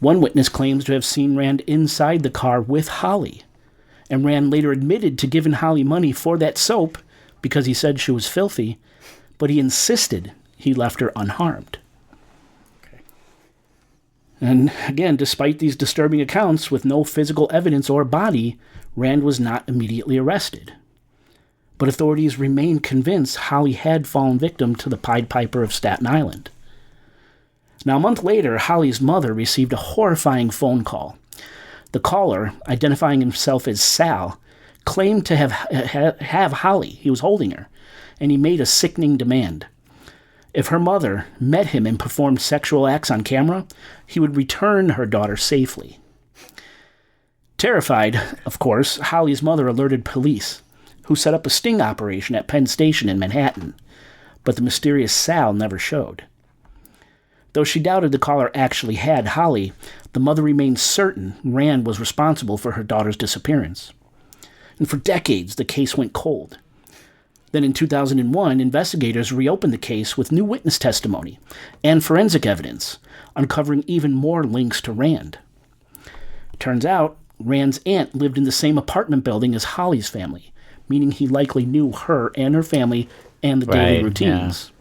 One witness claims to have seen Rand inside the car with Holly, and Rand later admitted to giving Holly money for that soap because he said she was filthy, but he insisted he left her unharmed. Okay. And again, despite these disturbing accounts with no physical evidence or body, Rand was not immediately arrested. But authorities remained convinced Holly had fallen victim to the Pied Piper of Staten Island. Now, a month later, Holly's mother received a horrifying phone call. The caller, identifying himself as Sal, claimed to have Holly. He was holding her, and he made a sickening demand. If her mother met him and performed sexual acts on camera, he would return her daughter safely. Terrified, of course, Holly's mother alerted police, who set up a sting operation at Penn Station in Manhattan, but the mysterious Sal never showed. Though she doubted the caller actually had Holly, the mother remained certain Rand was responsible for her daughter's disappearance. And for decades, the case went cold. Then in 2001, investigators reopened the case with new witness testimony and forensic evidence, uncovering even more links to Rand. Turns out, Rand's aunt lived in the same apartment building as Holly's family, meaning he likely knew her and her family and the daily routines. Yeah.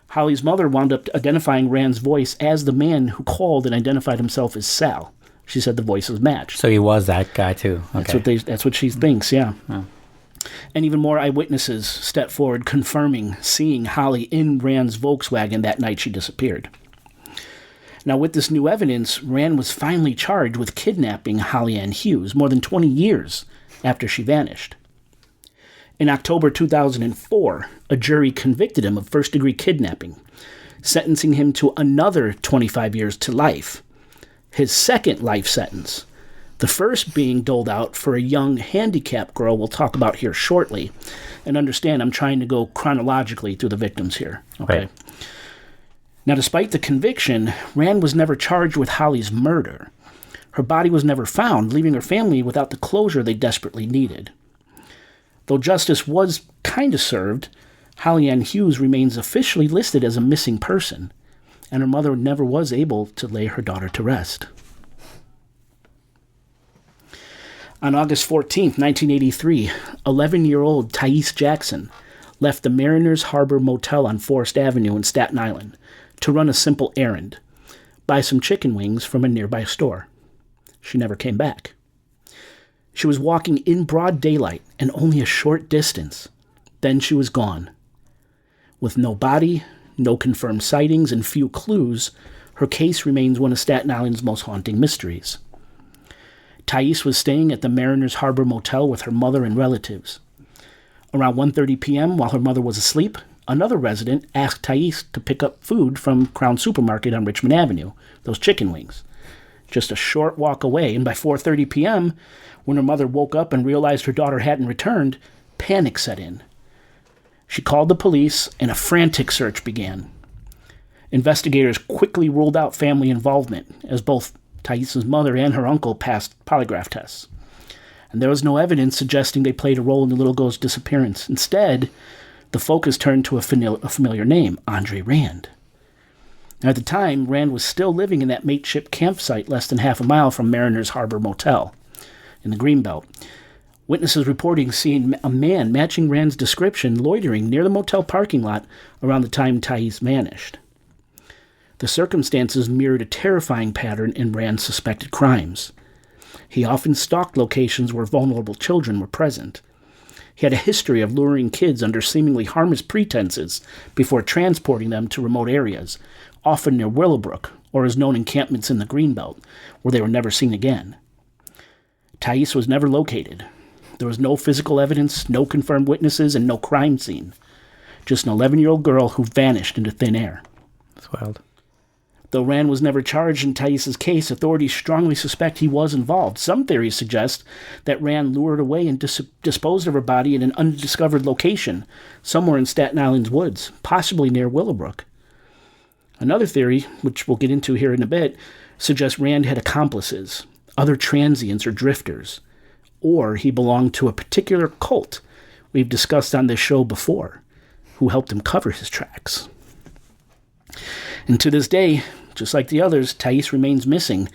Holly's mother wound up identifying Rand's voice as the man who called and identified himself as Sal. She said the voices matched. So he was that guy too. Okay. That's what she thinks, yeah. Oh. And even more eyewitnesses stepped forward confirming seeing Holly in Rand's Volkswagen that night she disappeared. Now, with this new evidence, Rand was finally charged with kidnapping Holly Ann Hughes more than 20 years after she vanished. In October 2004, a jury convicted him of first-degree kidnapping, sentencing him to another 25 years to life, his second life sentence, the first being doled out for a young handicapped girl we'll talk about here shortly. And understand, I'm trying to go chronologically through the victims here. Okay. Right. Now, despite the conviction, Rand was never charged with Holly's murder. Her body was never found, leaving her family without the closure they desperately needed. Though justice was kind of served, Holly Ann Hughes remains officially listed as a missing person, and her mother never was able to lay her daughter to rest. On August 14, 1983, 11-year-old Thais Jackson left the Mariners Harbor Motel on Forest Avenue in Staten Island to run a simple errand, buy some chicken wings from a nearby store. She never came back. She was walking in broad daylight and only a short distance. Then she was gone. With no body, no confirmed sightings, and few clues, her case remains one of Staten Island's most haunting mysteries. Thais was staying at the Mariners Harbor Motel with her mother and relatives. Around 1:30 p.m., while her mother was asleep, another resident asked Thais to pick up food from Crown Supermarket on Richmond Avenue, those chicken wings. Just a short walk away, and by 4:30 p.m., when her mother woke up and realized her daughter hadn't returned, panic set in. She called the police, and a frantic search began. Investigators quickly ruled out family involvement, as both Thais' mother and her uncle passed polygraph tests. And there was no evidence suggesting they played a role in the little girl's disappearance. Instead, the focus turned to a familiar name, Andre Rand. Now, at the time, Rand was still living in that mateship campsite less than half a mile from Mariner's Harbor Motel in the Greenbelt. Witnesses reporting seeing a man matching Rand's description loitering near the motel parking lot around the time Thais vanished. The circumstances mirrored a terrifying pattern in Rand's suspected crimes. He often stalked locations where vulnerable children were present. He had a history of luring kids under seemingly harmless pretenses before transporting them to remote areas, often near Willowbrook, or as known encampments in the Greenbelt, where they were never seen again. Thais was never located. There was no physical evidence, no confirmed witnesses, and no crime scene. Just an 11-year-old girl who vanished into thin air. That's wild. Though Rand was never charged in Thais' case, authorities strongly suspect he was involved. Some theories suggest that Rand lured away and disposed of her body in an undiscovered location, somewhere in Staten Island's woods, possibly near Willowbrook. Another theory, which we'll get into here in a bit, suggests Rand had accomplices, other transients or drifters, or he belonged to a particular cult we've discussed on this show before, who helped him cover his tracks. And to this day, just like the others, Thais remains missing.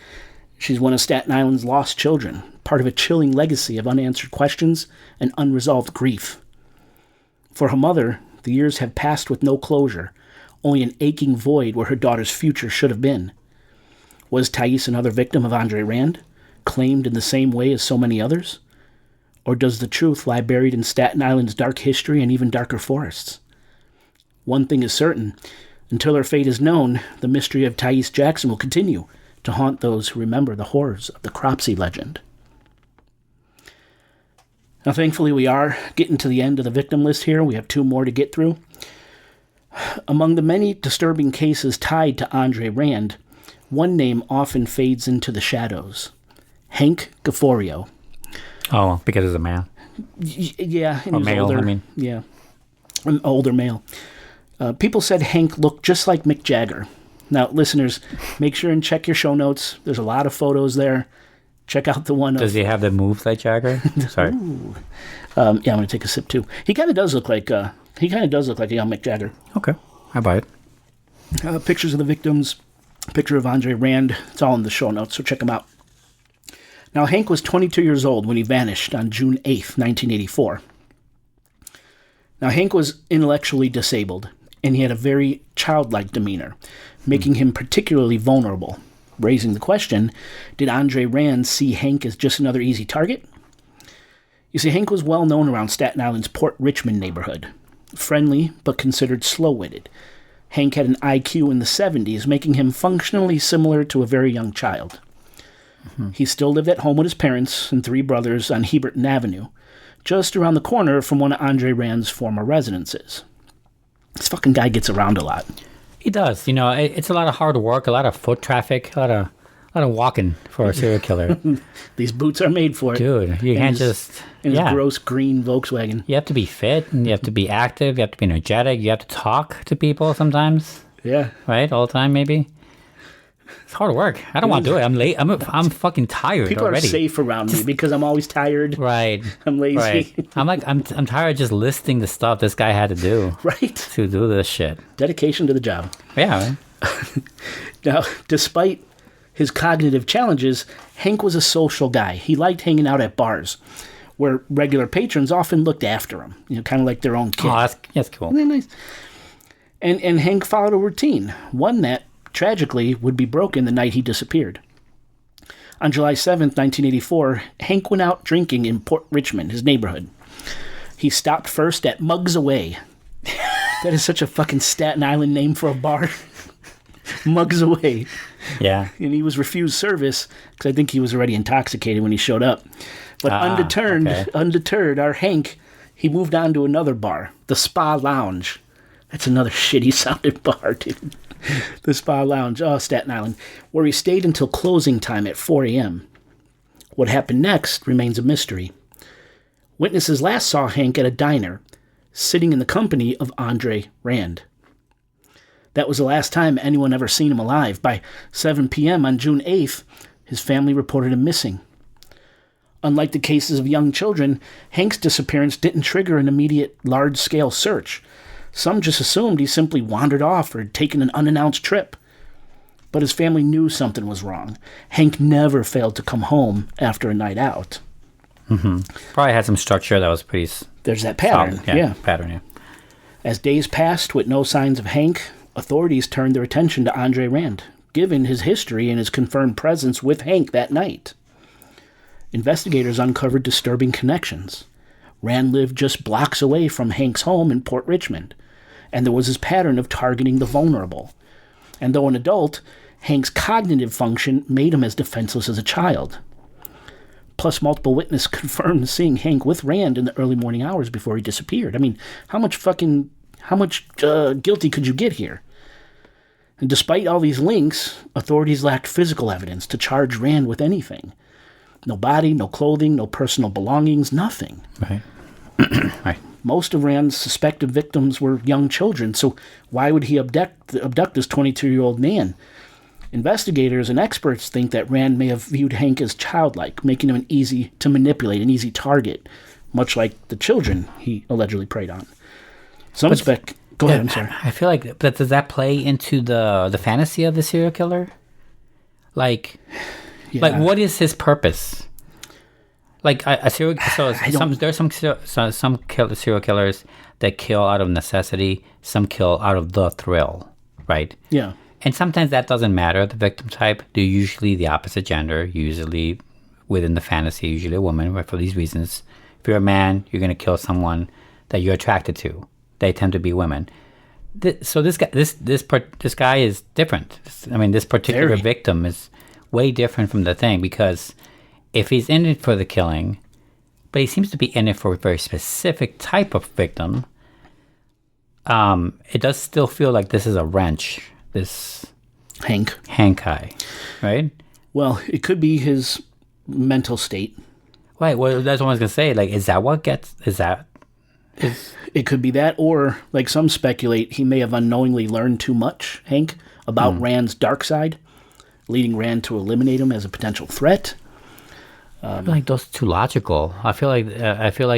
She's one of Staten Island's lost children, part of a chilling legacy of unanswered questions and unresolved grief. For her mother, the years have passed with no closure, only an aching void where her daughter's future should have been. Was Thais another victim of Andre Rand, claimed in the same way as so many others? Or does the truth lie buried in Staten Island's dark history and even darker forests? One thing is certain. Until her fate is known, the mystery of Thais Jackson will continue to haunt those who remember the horrors of the Cropsey legend. Now, thankfully, we are getting to the end of the victim list here. We have 2 more to get through. Among the many disturbing cases tied to Andre Rand, one name often fades into the shadows. Hank Gafforio. Oh, because he's a man? Yeah. Or male, older. I mean. Yeah, an older male. People said Hank looked just like Mick Jagger. Now, listeners, make sure and check your show notes. There's a lot of photos there. Check out the one. Does he have the moves like Jagger? Sorry. Yeah, I'm going to take a sip too. He kind of does look like a young Mick Jagger. Okay, I buy it. Pictures of the victims, picture of Andre Rand. It's all in the show notes, so check them out. Now, Hank was 22 years old when he vanished on June 8th, 1984. Now, Hank was intellectually disabled, and he had a very childlike demeanor, making him particularly vulnerable, raising the question, did Andre Rand see Hank as just another easy target? You see, Hank was well known around Staten Island's Port Richmond neighborhood. Friendly, but considered slow-witted. Hank had an IQ in the 70s, making him functionally similar to a very young child. Mm-hmm. He still lived at home with his parents and 3 brothers on Heberton Avenue, just around the corner from one of Andre Rand's former residences. This fucking guy gets around a lot. He does. You know, it's a lot of hard work, a lot of foot traffic, a lot of walking for a serial killer. These boots are made for it. Dude, you can't just... In his gross green Volkswagen. You have to be fit, and you have to be active, you have to be energetic, you have to talk to people sometimes. Yeah. Right? All the time, maybe. It's hard work. I don't want to do it. I'm late. I'm fucking tired People already. People are safe around me because I'm always tired. Right. I'm lazy. Right. I'm tired of just listing the stuff this guy had to do. Right. To do this shit. Dedication to the job. Yeah. Right? Now, despite his cognitive challenges, Hank was a social guy. He liked hanging out at bars, where regular patrons often looked after him. You know, kind of like their own kid. Oh, that's cool. Isn't that nice? And Hank followed a routine, one that tragically would be broken the night he disappeared. On July 7th, 1984, Hank went out drinking in Port Richmond, his neighborhood. He stopped first at Mugs Away. That is such a fucking Staten Island name for a bar. Mugs Away. Yeah. And he was refused service because I think he was already intoxicated when he showed up. But undeterred, our Hank, he moved on to another bar, the Spa Lounge. That's another shitty sounding bar, dude. The Spa Lounge, Staten Island, where he stayed until closing time at 4 a.m. What happened next remains a mystery. Witnesses last saw Hank at a diner, sitting in the company of Andre Rand. That was the last time anyone ever seen him alive. By 7 p.m. on June 8th, his family reported him missing. Unlike the cases of young children, Hank's disappearance didn't trigger an immediate large-scale search. Some just assumed he simply wandered off or had taken an unannounced trip. But his family knew something was wrong. Hank never failed to come home after a night out. Mm-hmm. Probably had some structure that was pretty... There's that pattern, yeah. Pattern, yeah. As days passed with no signs of Hank, authorities turned their attention to Andre Rand, given his history and his confirmed presence with Hank that night. Investigators uncovered disturbing connections. Rand lived just blocks away from Hank's home in Port Richmond, and there was his pattern of targeting the vulnerable. And though an adult, Hank's cognitive function made him as defenseless as a child. Plus, multiple witnesses confirmed seeing Hank with Rand in the early morning hours before he disappeared. I mean, how much guilty could you get here? And despite all these links, authorities lacked physical evidence to charge Rand with anything. No body, no clothing, no personal belongings, nothing. Right. Right. Most of Rand's suspected victims were young children, so why would he abduct this 22-year-old man? Investigators and experts think that Rand may have viewed Hank as childlike, making him an easy to manipulate, an easy target, much like the children he allegedly preyed on. Go ahead, I'm sorry. I feel like, but does that play into the fantasy of the serial killer? Like what is his purpose? Like a serial, there's some serial killers that kill out of necessity. Some kill out of the thrill, right? Yeah. And sometimes that doesn't matter, the victim type. They're usually the opposite gender, usually within the fantasy, usually a woman, right, for these reasons. If you're a man, you're going to kill someone that you're attracted to. They tend to be women. So this guy is different. I mean, this particular victim is way different from the thing, because if he's in it for the killing, but he seems to be in it for a very specific type of victim, it does still feel like this is a wrench. This Hank guy, right? Well, it could be his mental state. Right. Well, that's what I was gonna say. Like, is that what gets? It could be that, or like some speculate, he may have unknowingly learned too much, Hank, about Rand's dark side, leading Rand to eliminate him as a potential threat. I feel like those are too logical. I feel like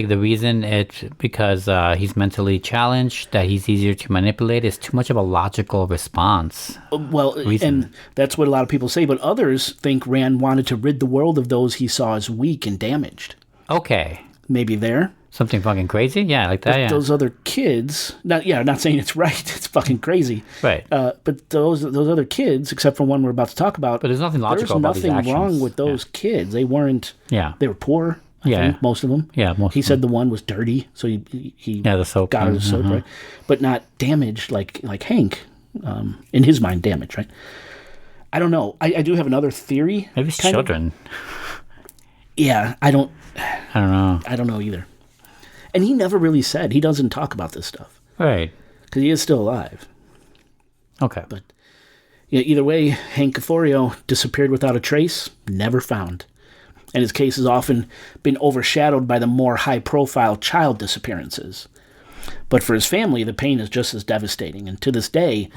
the reason it's because he's mentally challenged, that he's easier to manipulate, is too much of a logical response. And that's what a lot of people say, but others think Rand wanted to rid the world of those he saw as weak and damaged. Okay. Maybe there. Something fucking crazy? Yeah, like that, but yeah. Those other kids, not saying it's right, it's fucking crazy. Right. But those other kids, except for one we're about to talk about, but there's nothing logical about these actions. There's nothing wrong with those kids. They weren't, they were poor, I think, most of them. Yeah, He said the one was dirty, so he the soap got his soap, right? But not damaged like Hank, in his mind, damaged, right? I don't know. I do have another theory. Maybe it's children. Yeah, I don't know. I don't know either. And he never really said. He doesn't talk about this stuff. Right. Because he is still alive. Okay. But either way, Hank Caforio disappeared without a trace, never found. And his case has often been overshadowed by the more high-profile child disappearances. But for his family, the pain is just as devastating. And to this day,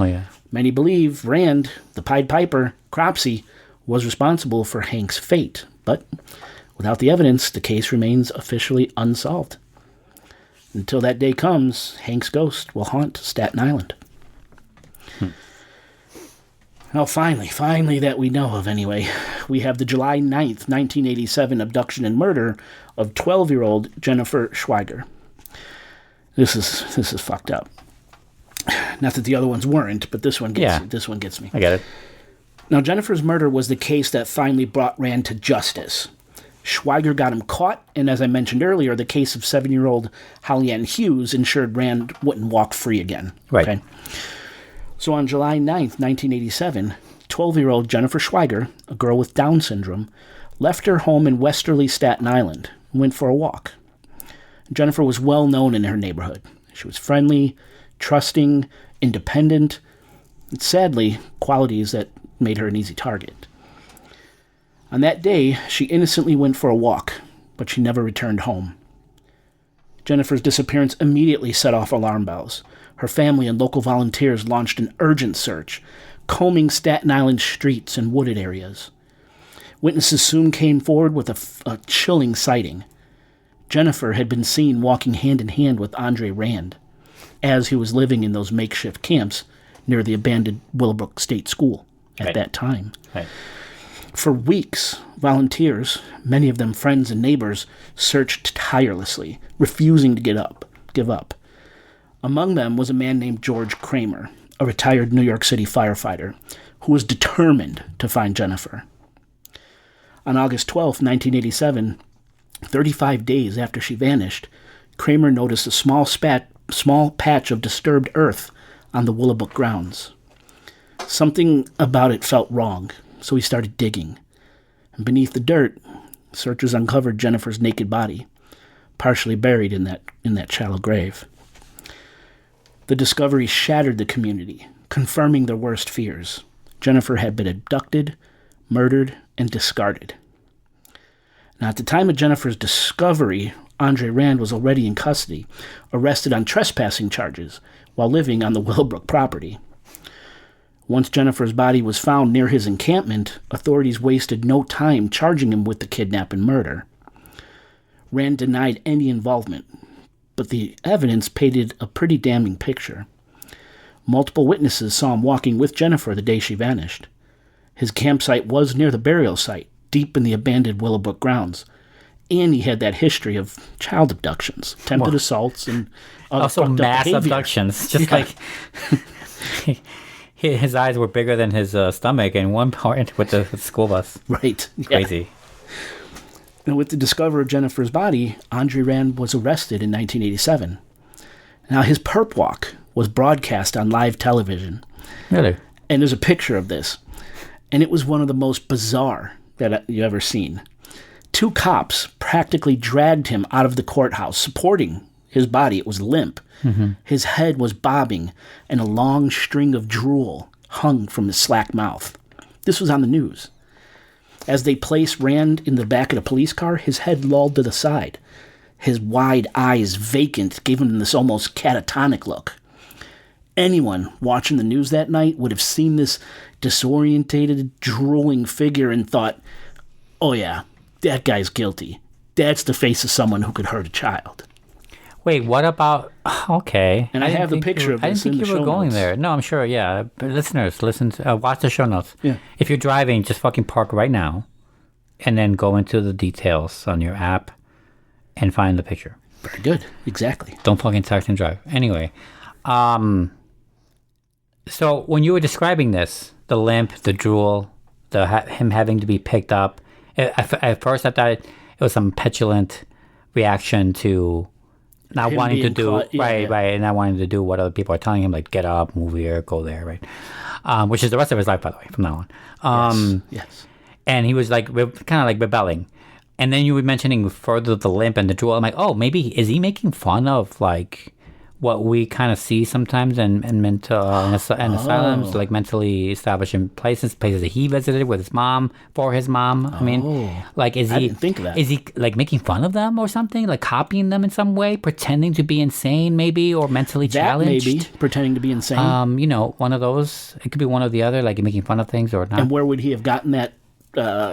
many believe Rand, the Pied Piper, Cropsey, was responsible for Hank's fate. But without the evidence, the case remains officially unsolved. Until that day comes, Hank's ghost will haunt Staten Island. Well, finally that we know of anyway, we have the July 9th, 1987 abduction and murder of 12-year-old Jennifer Schweiger. This is fucked up. Not that the other ones weren't, but this one gets me. I get it. Now, Jennifer's murder was the case that finally brought Rand to justice. Schweiger got him caught, and as I mentioned earlier, the case of 7-year-old Holly-Ann Hughes ensured Rand wouldn't walk free again. Right. Okay? So on July 9th, 1987, 12-year-old Jennifer Schweiger, a girl with Down syndrome, left her home in westerly Staten Island and went for a walk. Jennifer was well known in her neighborhood. She was friendly, trusting, independent, and sadly, qualities that made her an easy target. On that day, she innocently went for a walk, but she never returned home. Jennifer's disappearance immediately set off alarm bells. Her family and local volunteers launched an urgent search, combing Staten Island streets and wooded areas. Witnesses soon came forward with a chilling sighting. Jennifer had been seen walking hand in hand with Andre Rand, as he was living in those makeshift camps near the abandoned Willowbrook State School at that time. Right. For weeks, volunteers, many of them friends and neighbors, searched tirelessly, refusing to give up. Among them was a man named George Kramer, a retired New York City firefighter, who was determined to find Jennifer. On August 12, 1987, 35 days after she vanished, Kramer noticed a small patch of disturbed earth on the Willowbrook grounds. Something about it felt wrong, so he started digging. And beneath the dirt, searchers uncovered Jennifer's naked body, partially buried in that shallow grave. The discovery shattered the community, confirming their worst fears. Jennifer had been abducted, murdered, and discarded. Now, at the time of Jennifer's discovery, Andre Rand was already in custody, arrested on trespassing charges while living on the Willowbrook property. Once Jennifer's body was found near his encampment, authorities wasted no time charging him with the kidnap and murder. Rand denied any involvement, but the evidence painted a pretty damning picture. Multiple witnesses saw him walking with Jennifer the day she vanished. His campsite was near the burial site, deep in the abandoned Willowbrook grounds, and he had that history of child abductions, attempted assaults, and also mass behavior. Abductions. Just like his eyes were bigger than his stomach in one part with the school bus. Right. Crazy. And with the discovery of Jennifer's body, Andre Rand was arrested in 1987. Now, his perp walk was broadcast on live television. Really? And there's a picture of this. And it was one of the most bizarre that you've ever seen. Two cops practically dragged him out of the courthouse, supporting his body. It was limp. Mm-hmm. His head was bobbing, and a long string of drool hung from his slack mouth. This was on the news. As they placed Rand in the back of the police car, his head lolled to the side. His wide eyes, vacant, gave him this almost catatonic look. Anyone watching the news that night would have seen this disorientated, drooling figure and thought, oh yeah, that guy's guilty. That's the face of someone who could hurt a child. Wait, what about... Okay. And I have the picture of this in the show notes. I didn't think you were going there. No, I'm sure, yeah. But listeners, watch the show notes. Yeah. If you're driving, just fucking park right now and then go into the details on your app and find the picture. Very good. Exactly. Don't fucking text and drive. Anyway, so when you were describing this, the limp, the drool, him having to be picked up, at first I thought it was some petulant reaction to not him wanting to do caught, right, and not wanting to do what other people are telling him, like get up, move here, go there, right? Which is the rest of his life, by the way, from now on. Yes. And he was like kind of like rebelling, and then you were mentioning further the limp and the drool. I'm like, oh, maybe is he making fun of like what we kind of see sometimes in mental in asylums, like mentally established in places that he visited with his mom, for his mom. I mean, like, I didn't think of that. Is he like making fun of them or something, like copying them in some way, pretending to be insane, maybe, or mentally challenged? Maybe pretending to be insane. One of those. It could be one or the other, like making fun of things or not. And where would he have gotten that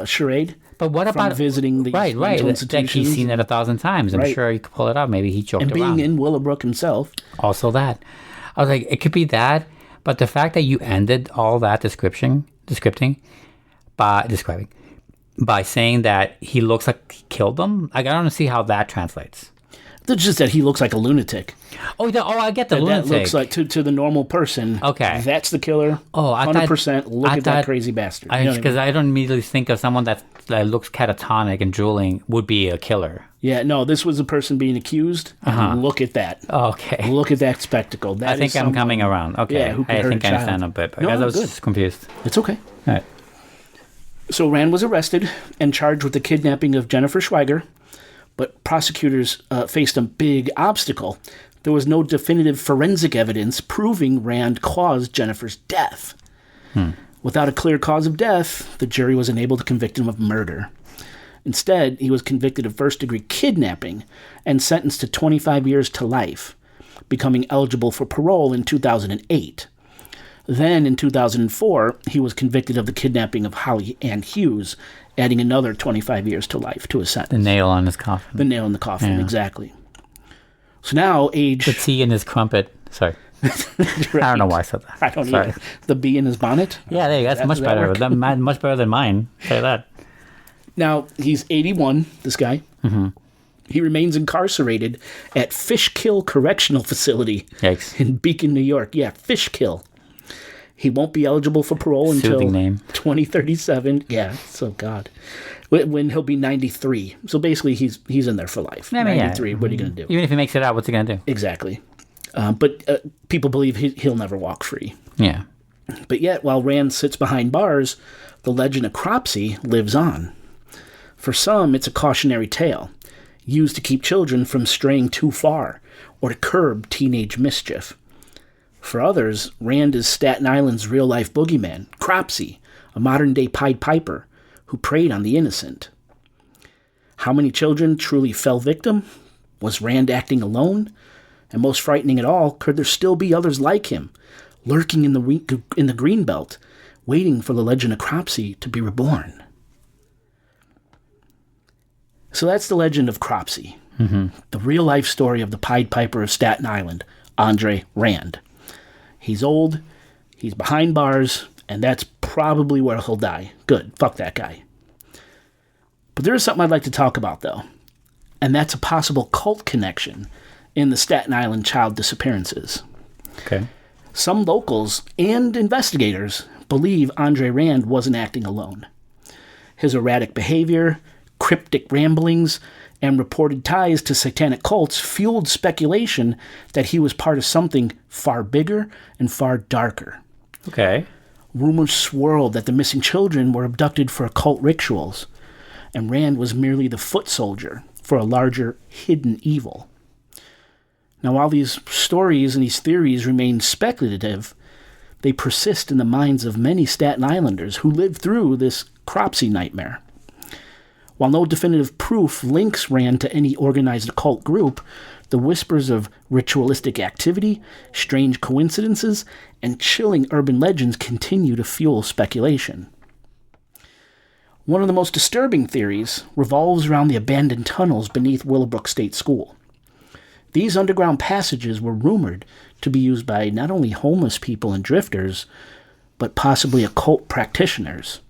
charade? But what about visiting these mental institutions? Like he's seen it 1,000 times. I'm sure you could pull it out. Maybe he joked around. And being in Willowbrook himself. Also that. I was like, it could be that. But the fact that you ended all that describing by saying that he looks like he killed them, I don't see how that translates. It's just that he looks like a lunatic. I get the lunatic. That looks like to the normal person. Okay, that's the killer. 100%. Look at that crazy bastard. Because I don't immediately think of someone that looks catatonic and drooling would be a killer. Yeah, no, this was a person being accused. And look at that. Okay, look at that spectacle. I think I'm coming around. Okay, yeah, I think I understand a bit. But I was just confused. It's okay. All right. So Rand was arrested and charged with the kidnapping of Jennifer Schweiger, But prosecutors faced a big obstacle. There was no definitive forensic evidence proving Rand caused Jennifer's death. Without a clear cause of death, the jury was unable to convict him of murder. Instead, he was convicted of first-degree kidnapping and sentenced to 25 years to life, becoming eligible for parole in 2008. Then, in 2004, he was convicted of the kidnapping of Holly Ann Hughes, adding another 25 years to life to his sentence. The nail on his coffin. The nail in the coffin, exactly. So now, age... The tea in his crumpet. Sorry. Right. I don't know why I said that. I don't either. The bee in his bonnet? Yeah, there you go. That's much better. Much better than mine. Say that. Now, he's 81, this guy. Mm-hmm. He remains incarcerated at Fishkill Correctional Facility in Beacon, New York. Yeah, Fishkill. He won't be eligible for parole until 2037. Yeah, so God. When he'll be 93. So basically, he's in there for life. 93, what are you going to do? Even if he makes it out, what's he going to do? Exactly. But people believe he'll never walk free. Yeah. But yet, while Rand sits behind bars, the legend of Cropsey lives on. For some, it's a cautionary tale, used to keep children from straying too far or to curb teenage mischief. For others, Rand is Staten Island's real-life boogeyman, Cropsey, a modern-day Pied Piper who preyed on the innocent. How many children truly fell victim? Was Rand acting alone? And most frightening at all, could there still be others like him, lurking in the Greenbelt, waiting for the legend of Cropsey to be reborn? So that's the legend of Cropsey, the real-life story of the Pied Piper of Staten Island, Andre Rand. He's old, he's behind bars, and that's probably where he'll die. Good, fuck that guy. But there is something I'd like to talk about, though, and that's a possible cult connection in the Staten Island child disappearances. Okay. Some locals and investigators believe Andre Rand wasn't acting alone. His erratic behavior, cryptic ramblings, and reported ties to satanic cults fueled speculation that he was part of something far bigger and far darker. Okay. Rumors swirled that the missing children were abducted for occult rituals, and Rand was merely the foot soldier for a larger hidden evil. Now, while these stories and these theories remain speculative, they persist in the minds of many Staten Islanders who lived through this Cropsey nightmare. While no definitive proof links Rand to any organized occult group, the whispers of ritualistic activity, strange coincidences, and chilling urban legends continue to fuel speculation. One of the most disturbing theories revolves around the abandoned tunnels beneath Willowbrook State School. These underground passages were rumored to be used by not only homeless people and drifters, but possibly occult practitioners.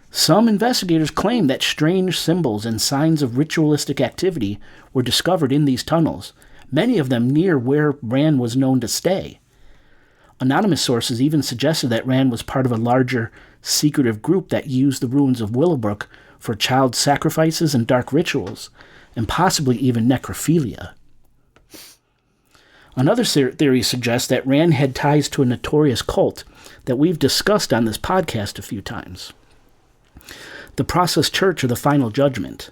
Some investigators claim that strange symbols and signs of ritualistic activity were discovered in these tunnels, many of them near where Rand was known to stay. Anonymous sources even suggested that Rand was part of a larger, secretive group that used the ruins of Willowbrook for child sacrifices and dark rituals, and possibly even necrophilia. Another theory suggests that Rand had ties to a notorious cult that we've discussed on this podcast a few times. The Process Church of the Final Judgment.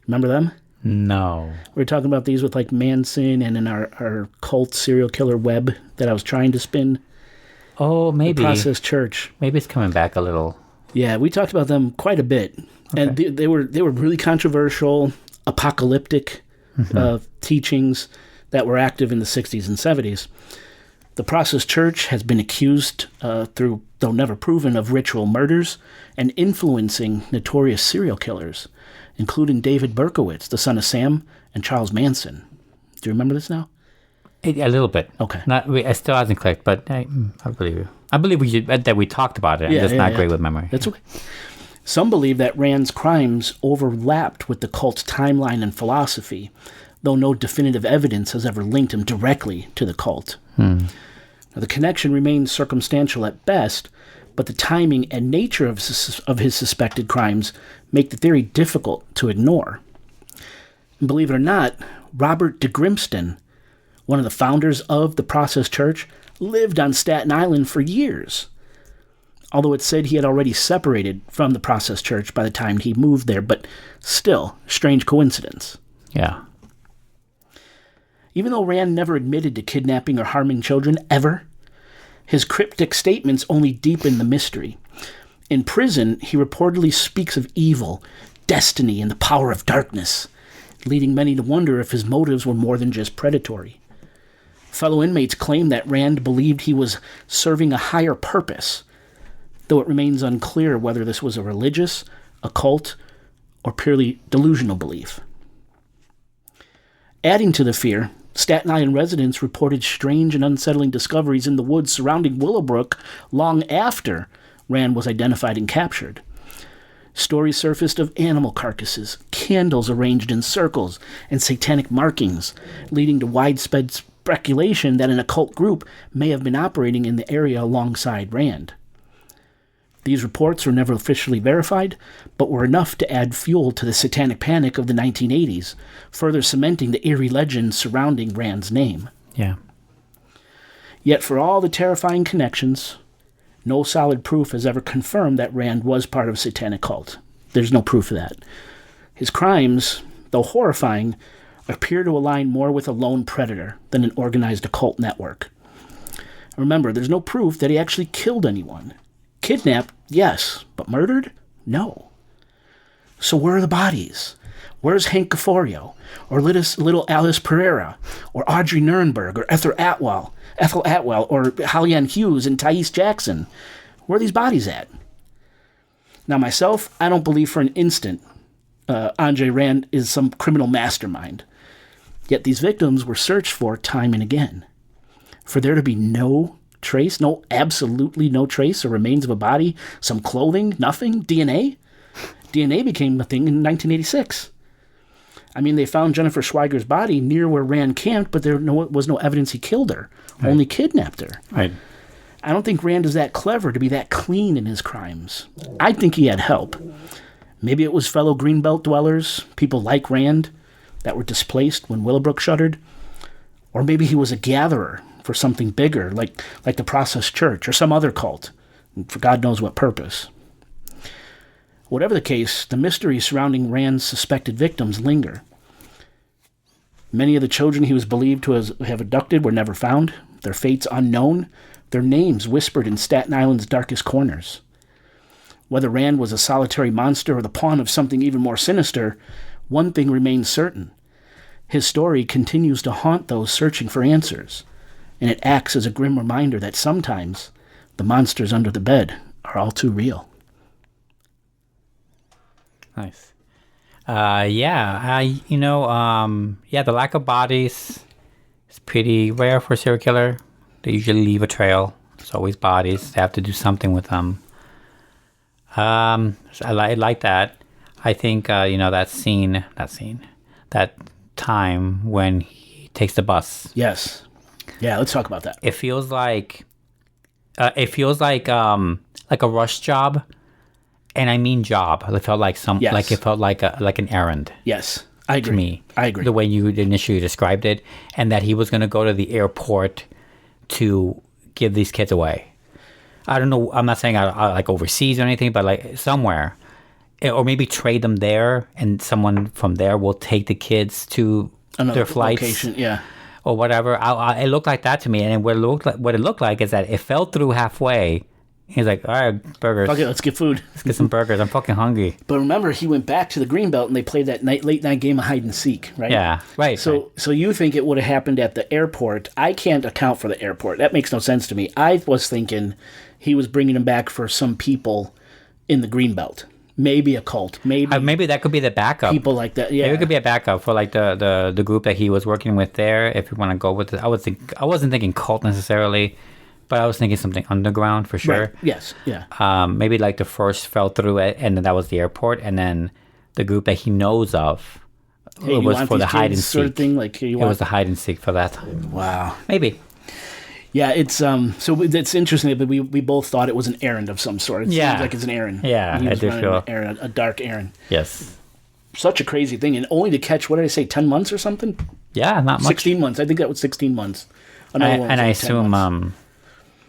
Remember them? No. We were talking about these with like Manson and in our cult serial killer web that I was trying to spin. Oh, maybe. The Process Church. Maybe it's coming back a little. Yeah, we talked about them quite a bit. Okay. And they were really controversial, apocalyptic teachings that were active in the 60s and 70s. The Process Church has been accused, through, though never proven, of ritual murders and influencing notorious serial killers, including David Berkowitz, the son of Sam, and Charles Manson. Do you remember this now? A little bit. Okay. It still hasn't clicked, but I believe you. I believe we talked about it. I'm just not great with memory. That's okay. Some believe that Rand's crimes overlapped with the cult's timeline and philosophy, though no definitive evidence has ever linked him directly to the cult. Now, the connection remains circumstantial at best, but the timing and nature of his suspected crimes make the theory difficult to ignore. And believe it or not, Robert de Grimston, one of the founders of the Process Church, lived on Staten Island for years. although it said he had already separated from the Process Church by the time he moved there, but still, strange coincidence. Yeah. Even though Rand never admitted to kidnapping or harming children, ever, his cryptic statements only deepen the mystery. In prison, he reportedly speaks of evil, destiny, and the power of darkness, leading many to wonder if his motives were more than just predatory. Fellow inmates claim that Rand believed he was serving a higher purpose, though it remains unclear whether this was a religious, occult, or purely delusional belief. Adding to the fear, Staten Island residents reported strange and unsettling discoveries in the woods surrounding Willowbrook long after Rand was identified and captured. Stories surfaced of animal carcasses, candles arranged in circles, and satanic markings, leading to widespread speculation that an occult group may have been operating in the area alongside Rand. These reports were never officially verified, but were enough to add fuel to the satanic panic of the 1980s, further cementing the eerie legend surrounding Rand's name. Yeah. Yet for all the terrifying connections, no solid proof has ever confirmed that Rand was part of a satanic cult. There's no proof of that. His crimes, though horrifying, appear to align more with a lone predator than an organized occult network. Remember, there's no proof that he actually killed anyone. Kidnapped, yes, but murdered? No. So where are the bodies? Where's Hank Gaforio? Or little Alice Pereira? Or Audrey Nurnberg? Or Ethel Atwell? Or Hallian Hughes and Thais Jackson? Where are these bodies at? Now, myself, I don't believe for an instant Andre Rand is some criminal mastermind. Yet these victims were searched for time and again. For there to be no trace, absolutely no trace or remains of a body, some clothing, nothing, DNA? DNA became a thing in 1986. I mean, they found Jennifer Schweiger's body near where Rand camped, but there was no evidence he killed her, only kidnapped her. Right. I don't think Rand is that clever to be that clean in his crimes. I think he had help. Maybe it was fellow Greenbelt dwellers, people like Rand, that were displaced when Willowbrook shuttered. Or maybe he was a gatherer for something bigger, like the Process Church or some other cult, for God knows what purpose. Whatever the case, the mysteries surrounding Rand's suspected victims linger. Many of the children he was believed to have abducted were never found, their fates unknown, their names whispered in Staten Island's darkest corners. Whether Rand was a solitary monster or the pawn of something even more sinister, one thing remains certain. His story continues to haunt those searching for answers, and it acts as a grim reminder that sometimes the monsters under the bed are all too real. Nice. The lack of bodies is pretty rare for a serial killer. They usually leave a trail. It's always bodies. They have to do something with them. I like that. I think, that time when he takes the bus. Yes. Yeah, let's talk about that. It feels like a rush job. And I mean job. It felt like like an errand. Yes, I agree. To me, I agree. The way you initially described it, and that he was going to go to the airport to give these kids away. I don't know. I'm not saying like overseas or anything, but like somewhere, or maybe trade them there, and someone from there will take the kids to their flights, location, yeah, or whatever. It looked like that to me, and what it looked like is that it fell through halfway. He's like, all right, burgers. Okay, let's get food. Let's get some burgers. I'm fucking hungry. But remember, he went back to the Greenbelt and they played that late night game of hide and seek, right? Yeah, right. So you think it would have happened at the airport? I can't account for the airport. That makes no sense to me. I was thinking he was bringing him back for some people in the Greenbelt. Maybe a cult. Maybe that could be the backup. People like that. Yeah, maybe it could be a backup for like the group that he was working with there. If you want to go with it, I wasn't thinking cult necessarily. But I was thinking something underground for sure. Right. Yes, yeah. Maybe like the first fell through it, and then that was the airport, and then the group that he knows of was for the hide and seek. Sort of thing, like it was the hide and seek for that. Wow. Maybe. Yeah, it's so it's interesting that we both thought it was an errand of some sort. It seems like it's an errand. Yeah, he was I do feel an errand, a dark errand. Yes. Such a crazy thing, and only to catch, what did I say, 10 months or something? Yeah, not much. 16 months. I think that was 16 months. And I assume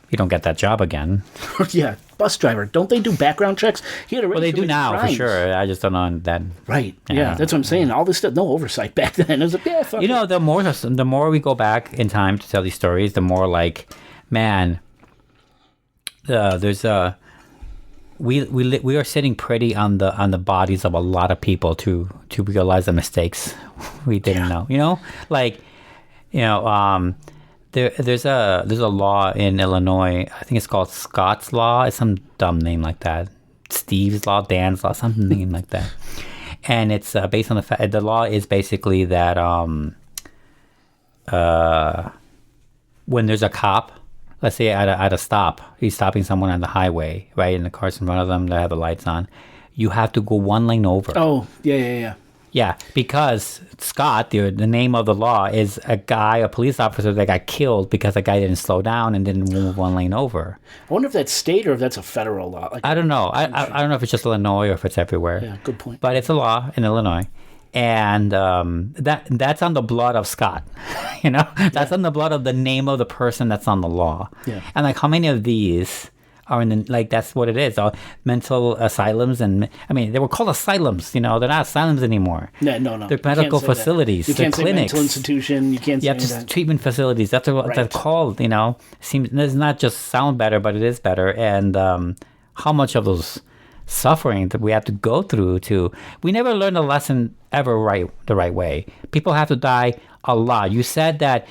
you don't get that job again. Yeah, bus driver. Don't they do background checks? He had Well, they do now crimes. for sure. I just don't know that. Right. Yeah, that's what I'm saying. All this stuff, no oversight back then. It was like, yeah, fuck You know, it. the more we go back in time to tell these stories, the more like, man, there's a we are sitting pretty on the bodies of a lot of people to realize the mistakes we didn't know. You know, like, you know, there's a law in Illinois. I think it's called Scott's Law. It's some dumb name like that. Steve's Law, Dan's Law, something name like that. And it's based on the fact the law is basically that when there's a cop, let's say at a stop, he's stopping someone on the highway, right? And the car's in front of them, they have the lights on. You have to go one lane over. Oh, yeah. Yeah, because Scott, the name of the law is a police officer that got killed because a guy didn't slow down and didn't move one lane over. I wonder if that's state or if that's a federal law. Like, I don't know. I don't know if it's just Illinois or if it's everywhere. Yeah, good point. But it's a law in Illinois. And that's on the blood of Scott, you know? That's on the blood of the name of the person that's on the law. Yeah. And like how many of these are in the, like that's what it is. Mental asylums and I mean they were called asylums, you know, they're not asylums anymore. No. They're medical facilities. You They're can't say clinics. mental institution. You can't say You have that. treatment facilities. That's what Right. they're called, you know. Seems it's not just sound better, but it is better. And how much of those suffering that we have to go through we never learned a lesson ever the right way. People have to die a lot. You said that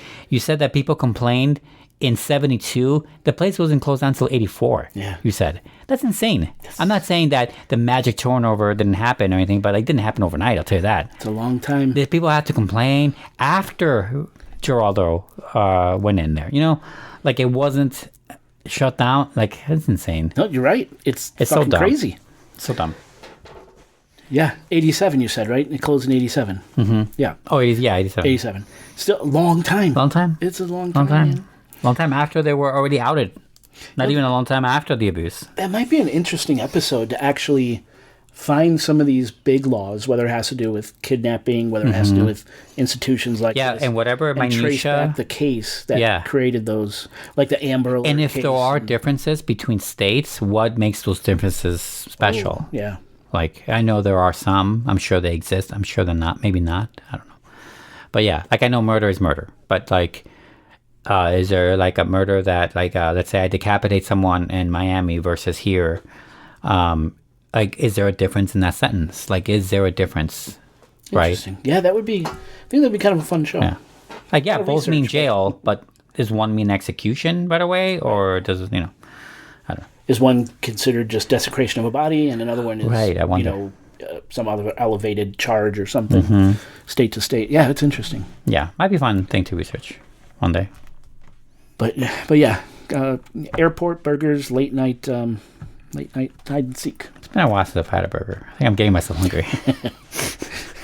people complained in 72, the place wasn't closed down until 84. Yeah. You said. That's insane. I'm not saying that the magic turnover didn't happen or anything, but it didn't happen overnight, I'll tell you that. It's a long time. The people had to complain after Geraldo went in there. You know, like it wasn't shut down. Like, it's insane. No, you're right. It's so fucking dumb. crazy. So dumb. Yeah, 87 you said, right? It closed in 87. Mm-hmm. Yeah, Oh, 87. 87. Still a long time. Long time? It's a long time. Long time. man. Long time after they were already outed. Not even a long time after the abuse. That might be an interesting episode to actually find some of these big laws, whether it has to do with kidnapping, whether it has to do with institutions like Yeah, this. and whatever and trace minutia. back the case that Yeah. created those, like the Amber Alert And if case. there are differences between states, what makes those differences special? Yeah. Like, I know there are some. I'm sure they exist. I'm sure they're not. Maybe not. I don't know. But yeah, like I know murder is murder. But like, is there like a murder that like, let's say I decapitate someone in Miami versus here? Like, is there a difference in that sentence? Like, is there a difference? Right? Interesting. Yeah, that would be, I think that'd be kind of a fun show. Yeah. Like, yeah, Gotta both mean research, jail, but does one mean execution right away? Or does it, you know, I don't know. Is one considered just desecration of a body, and another one is, Right, I wonder. you know, some other elevated charge or something, state to state? Yeah, it's interesting. Yeah, might be a fun thing to research one day. But yeah, airport burgers, late night hide and seek. It's been a while since I've had a burger. I think I'm getting myself hungry.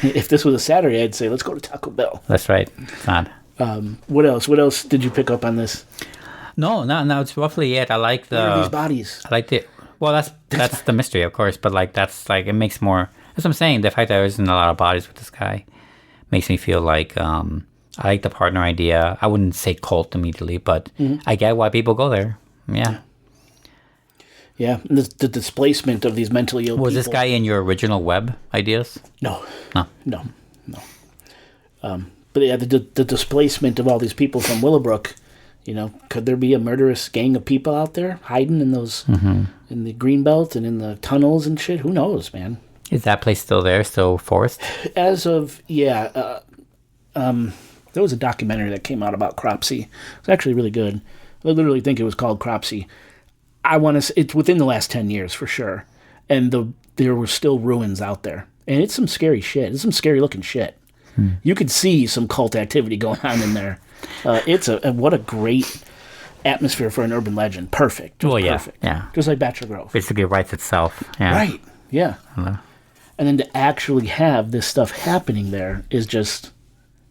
If this was a Saturday, I'd say let's go to Taco Bell. That's right. It's not. What else? What else did you pick up on this? No, it's roughly it. I like What are these the. bodies? I like the. Well, that's the mystery, of course. But like that's like it makes more. That's what I'm saying. The fact that there isn't a lot of bodies with this guy makes me feel like I like the partner idea. I wouldn't say cult immediately, but I get why people go there. Yeah. Yeah, and the displacement of these mentally ill Was people. this guy in your original web ideas? No. No. But yeah, the displacement of all these people from Willowbrook, you know, could there be a murderous gang of people out there hiding in those, in the greenbelt and in the tunnels and shit? Who knows, man? Is that place still there? Still forest? As of, there was a documentary that came out about Cropsey. It's actually really good. I literally think it was called Cropsey. I want to. It's within the last 10 years for sure, and there were still ruins out there, and it's some scary shit. It's some scary looking shit. You could see some cult activity going on in there. It's what a great atmosphere for an urban legend. Perfect. Just perfect. Yeah. Just like Bachelor Grove. Basically writes itself. Yeah. Right. Yeah. And then to actually have this stuff happening there is just,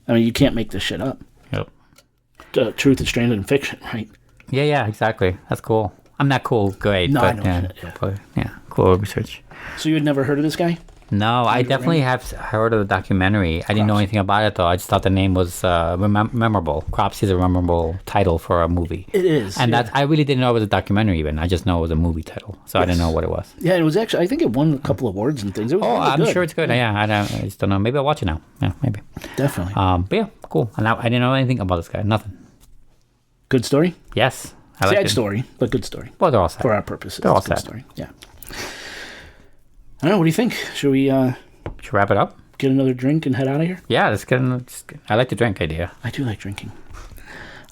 I mean, you can't make this shit up. Yep. Truth is stranger than fiction, right? Yeah, exactly. That's cool. I'm not cool, great, No, I but know yeah, shit, yeah. cool research. So you had never heard of this guy? No, I definitely have heard of the documentary. I didn't know anything about it, though. I just thought the name was memorable. Cropsey is a memorable title for a movie. It is. And I really didn't know it was a documentary even. I just know it was a movie title. So I didn't know what it was. Yeah, it was actually, I think it won a couple awards and things. It was really I'm good. sure it's good. Yeah, I just don't know. Maybe I'll watch it now. Yeah, maybe. Definitely. But yeah, cool. And I didn't know anything about this guy. Nothing. Good story? Yes. Sad story, but good story. Well, they're all sad. For our purposes. They're all good sad. Story. Yeah. I don't know. What do you think? Should we Should we wrap it up? get another drink and head out of here? Yeah, let's get. I like the drink idea. I do like drinking.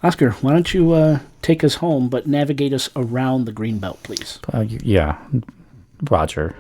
Oscar, why don't you take us home, but navigate us around the Greenbelt, please? Yeah, Roger.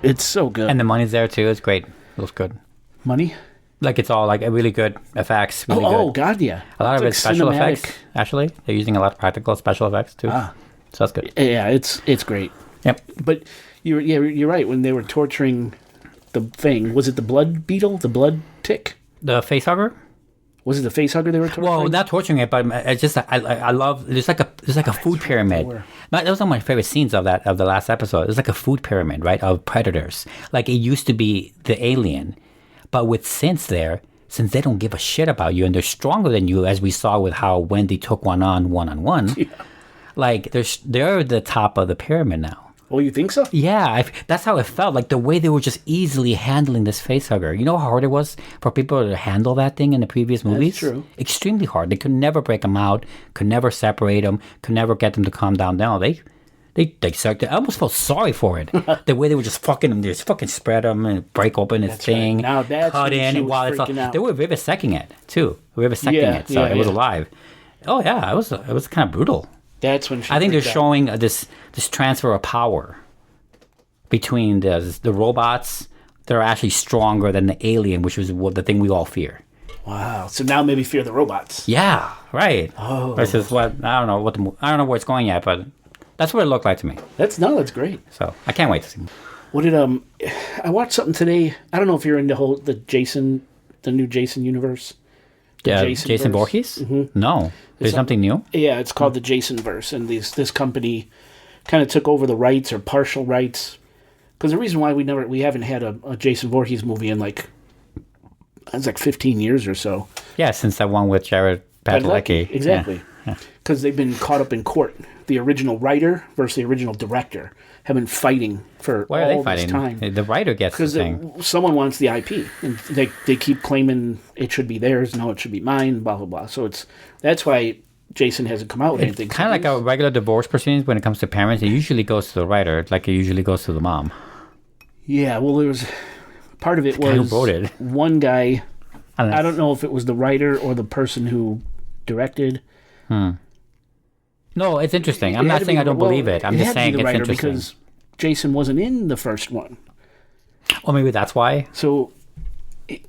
It's so good. And the money's there too. It's great. It looks good. Money? Like it's all like a really good effects. Really Oh, good. God, yeah. A lot of It's it's like special cinematic. effects. Actually, they're using a lot of practical special effects too. So that's good. Yeah, it's great. Yep. But you're right. When they were torturing the thing, was it the blood beetle, the blood tick? The face hugger. Was it the face hugger they were torturing? Well, not torturing it, but it's just I love. There's like a food pyramid. That was one of my favorite scenes of the last episode. It's like a food pyramid, right, of predators. Like it used to be the alien, but with since they don't give a shit about you and they're stronger than you, as we saw with how Wendy took one on one. Yeah. Like they're the top of the pyramid now. Oh, you think so? Yeah, that's how it felt. Like the way they were just easily handling this facehugger. You know how hard it was for people to handle that thing in the previous movies? That's true. Extremely hard. They could never break them out, could never separate them, could never get them to calm down. No, they sucked it. I almost felt sorry for it. The way they would just fucking spread them and break open this thing, right. Now that's cut when in she and was while it felt, freaking out. they were vivisecting it too. It, so it was alive. Oh yeah, it was kind of brutal. That's when I think they're freaked out. showing this transfer of power between the robots that are actually stronger than the alien, which was the thing we all fear. Wow. So now maybe fear the robots. Yeah, right. Oh. This is what I don't know where it's going yet, but that's what it looked like to me. That's great. So I can't wait to see. What did I watched something today. I don't know if you're into the new Jason universe. Yeah, Jason Jason verse. Voorhees? Mm-hmm. No, there's something new. Yeah, it's called the Jason verse, and this company kind of took over the rights or partial rights. Because the reason why we haven't had a Jason Voorhees movie in like 15 years or so. Yeah, since that one with Jared Padalecki. Exactly. Because they've been caught up in court. The original writer versus the original director have been fighting for Why are all they fighting? this time. The writer gets the Because thing. someone wants the IP, and they keep claiming it should be theirs. No, it should be mine. Blah blah blah. So that's why Jason hasn't come out with anything. Kind of like a regular divorce proceedings when it comes to parents. It usually goes to the writer, like it usually goes to the mom. Yeah, well, there was part of it guy who was wrote it. one guy. I don't know if it was the writer or the person who directed. No, it's interesting. I'm not saying I don't believe it. I'm just saying it's interesting. Because Jason wasn't in the first one. Or maybe that's why. So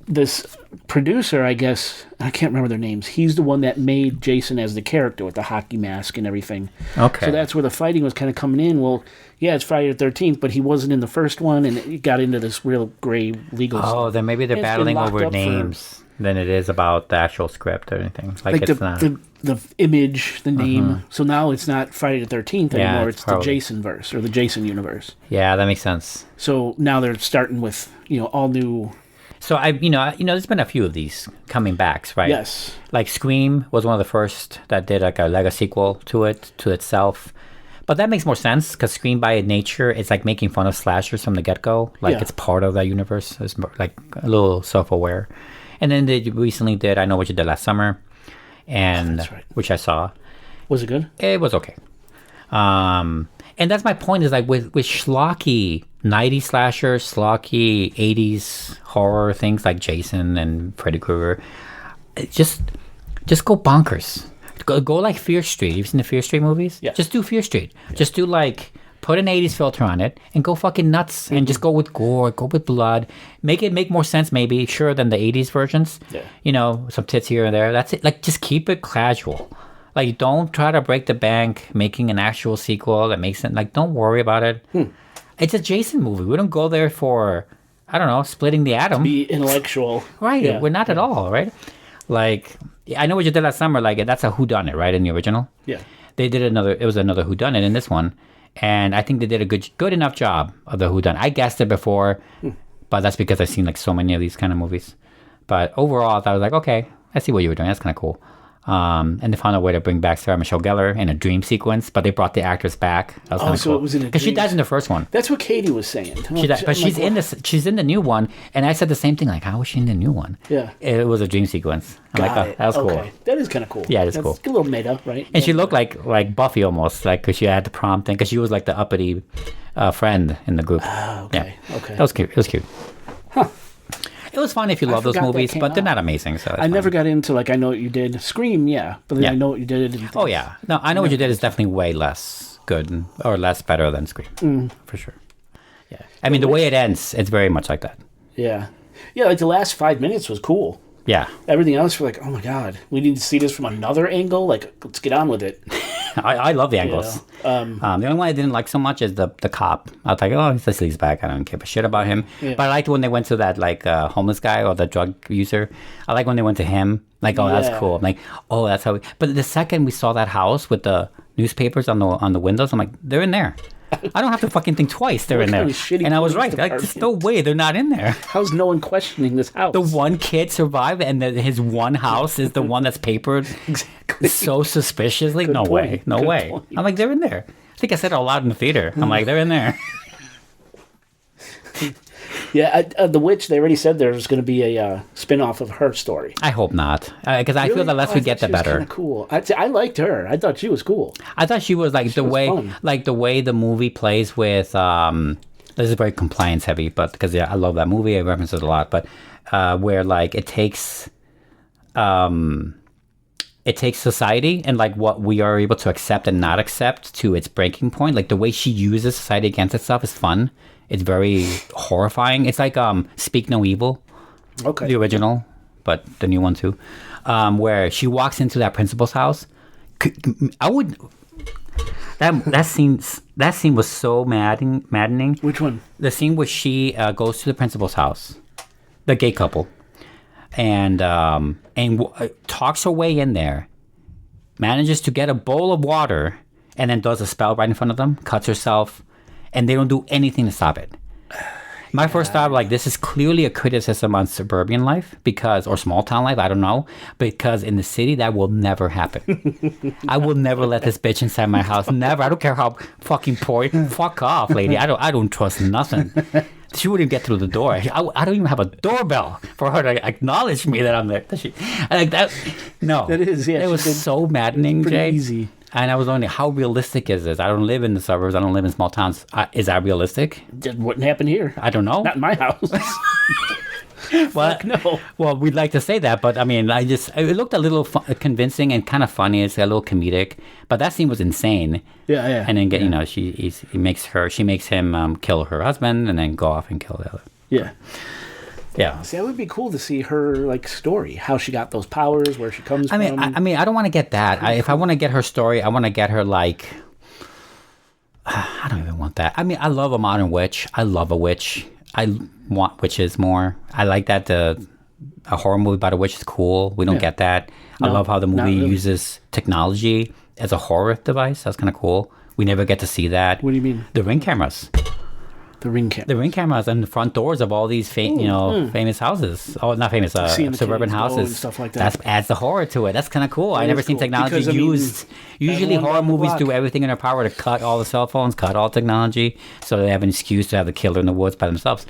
this producer, I guess, I can't remember their names. He's the one that made Jason as the character with the hockey mask and everything. Okay. So that's where the fighting was kind of coming in. Well, yeah, it's Friday the 13th, but he wasn't in the first one, and it got into this real gray legal stuff. Oh, then maybe they're It's been battling locked over up names than it is about the actual script or anything. Like it's not. the image, the name. So now it's not Friday the 13th Yeah, anymore. it's It's probably- the Jason verse or the Jason universe. Yeah, that makes sense. So now they're starting with all new. So there's been a few of these coming backs, right? Yes. Like Scream was one of the first that did like a sequel to itself. But that makes more sense because Scream by nature, it's like making fun of slashers from the get-go. Like it's part of that universe. It's more, like a little self-aware. And then they recently did I Know What You Did Last Summer, and that's right. which I saw. Was it good? It was okay. And that's my point is like with schlocky 90s slashers, schlocky 80s horror things like Jason and Freddy Krueger, just go bonkers. Go like Fear Street. You've seen the Fear Street movies? Yeah. Just do Fear Street. Just do like put an 80s filter on it, and go fucking nuts, and just go with gore, go with blood, make it make more sense maybe, sure, than the 80s versions. Yeah. You know, some tits here and there. That's it. Like, just keep it casual. Like, don't try to break the bank making an actual sequel that makes it. Like, don't worry about it. It's a Jason movie. We don't go there for, I don't know, splitting the atom. Be intellectual. Right. Yeah. We're not at all, right? Like, I know what you did last summer. Like, that's a whodunit, right? In the original. Yeah. They did it was another whodunit in this one. And I think they did a good enough job of the whodunit. I guessed it before, but that's because I've seen like so many of these kind of movies. But overall, I was like, okay, I see what you were doing. That's kind of cool. And they found a way to bring back Sarah Michelle Gellar in a dream sequence, but they brought the actress back. That was kind of so cool. it was in a because she dream dies in the first one. That's what Katie was saying. She's in this. She's in the new one, and I said the same thing. Like, how was she in the new one? Yeah. It was a dream sequence. I'm like, oh, that was cool. That is kind of cool. Yeah, it is That's cool. A little meta, right? And she looked like Buffy almost, like, because she had the prom thing, because she was like the uppity friend in the group. Oh, okay. Yeah. Okay. That was cute. It was cute. Huh. It was fun if you love those forgot that movies, came but they're out. not amazing. So I never got into like I Know What You Did. Scream, yeah, but then Yeah. I Know What You Did. And Oh yeah, no, I know what you did is definitely way less good or less better than Scream for sure. Yeah, I mean the way it ends, it's very much like that. Yeah, like the last 5 minutes was cool. Yeah, Everything else, we're like, oh my god, we need to see this from another angle. Like, let's get on with it. I love the angles. The only one I didn't like so much is the cop. I was like, oh, he's back. I don't give a shit about him. Yeah. But I liked when they went to that like homeless guy or the drug user. I like when they went to him. Like, oh, that's Yeah. cool. I'm like, oh, that's how. But the second we saw that house with the newspapers on the windows, I'm like, they're in there. I don't have to fucking think twice. They're in there. kind of shitty And I was police right. Like, there's no way they're not in there. How's no one questioning this house? The one kid survived, and his one house is the one that's papered Exactly. so suspiciously. No point. way. No Good way. point. I'm like, they're in there. I think I said it out loud in the theater. I'm like, they're in there. Yeah, The Witch. They already said there's going to be a spin-off of her story. I hope not, because I feel the less we get, the better. Kind of cool. I liked her. I thought she was cool. I thought she was like the way the movie plays with. This is very compliance heavy, but because I love that movie, I reference it a lot. But where like it takes society and like what we are able to accept and not accept to its breaking point. Like the way she uses society against itself is fun. It's very horrifying. It's like Speak No Evil, Okay. the original, but the new one too, where she walks into that principal's house. I would. That scene was so maddening. Which one? The scene where she goes to the principal's house, the gay couple, and talks her way in there, manages to get a bowl of water, and then does a spell right in front of them, cuts herself, and they don't do anything to stop it. My first thought, like, this is clearly a criticism on suburban life or small town life, I don't know, because in the city, that will never happen. I will never let this bitch inside my house. Never. I don't care how fucking poor. Fuck off, lady. I don't trust nothing. She wouldn't get through the door. I don't even have a doorbell for her to acknowledge me that I'm there. Like that. No. That is, yeah. It was so maddening, pretty Jay. easy. And I was wondering, how realistic is this? I don't live in the suburbs. I don't live in small towns. Is that realistic? That wouldn't happen here. I don't know. Not in my house. Well, no. Well, we'd like to say that, but I mean, it looked a little convincing and kind of funny. It's a little comedic, but that scene was insane. Yeah. And then she makes him kill her husband, and then go off and kill the other. Yeah. Yeah. See, that would be cool to see her like story, how she got those powers, where she comes I mean, from. I don't want to get that. If I want to get her story, I want to get her like. I don't even want that. I mean, I love a modern witch. I love a witch. I want witches more. I like that a horror movie about a witch is cool. We don't get that. I love how the movie uses technology as a horror device. That's kind of cool. We never get to see that. What do you mean? The Ring cameras. The Ring camera. The Ring cameras on the front doors of all these famous houses. Oh, not famous, Seeing the suburban kids go houses. and stuff like that. That adds the horror to it. That's kind of cool. I That never is seen cool. technology Because, I mean, used. Usually everyone horror down the movies block. do everything in their power to cut all the cell phones, cut all technology, so they have an excuse to have the killer in the woods by themselves.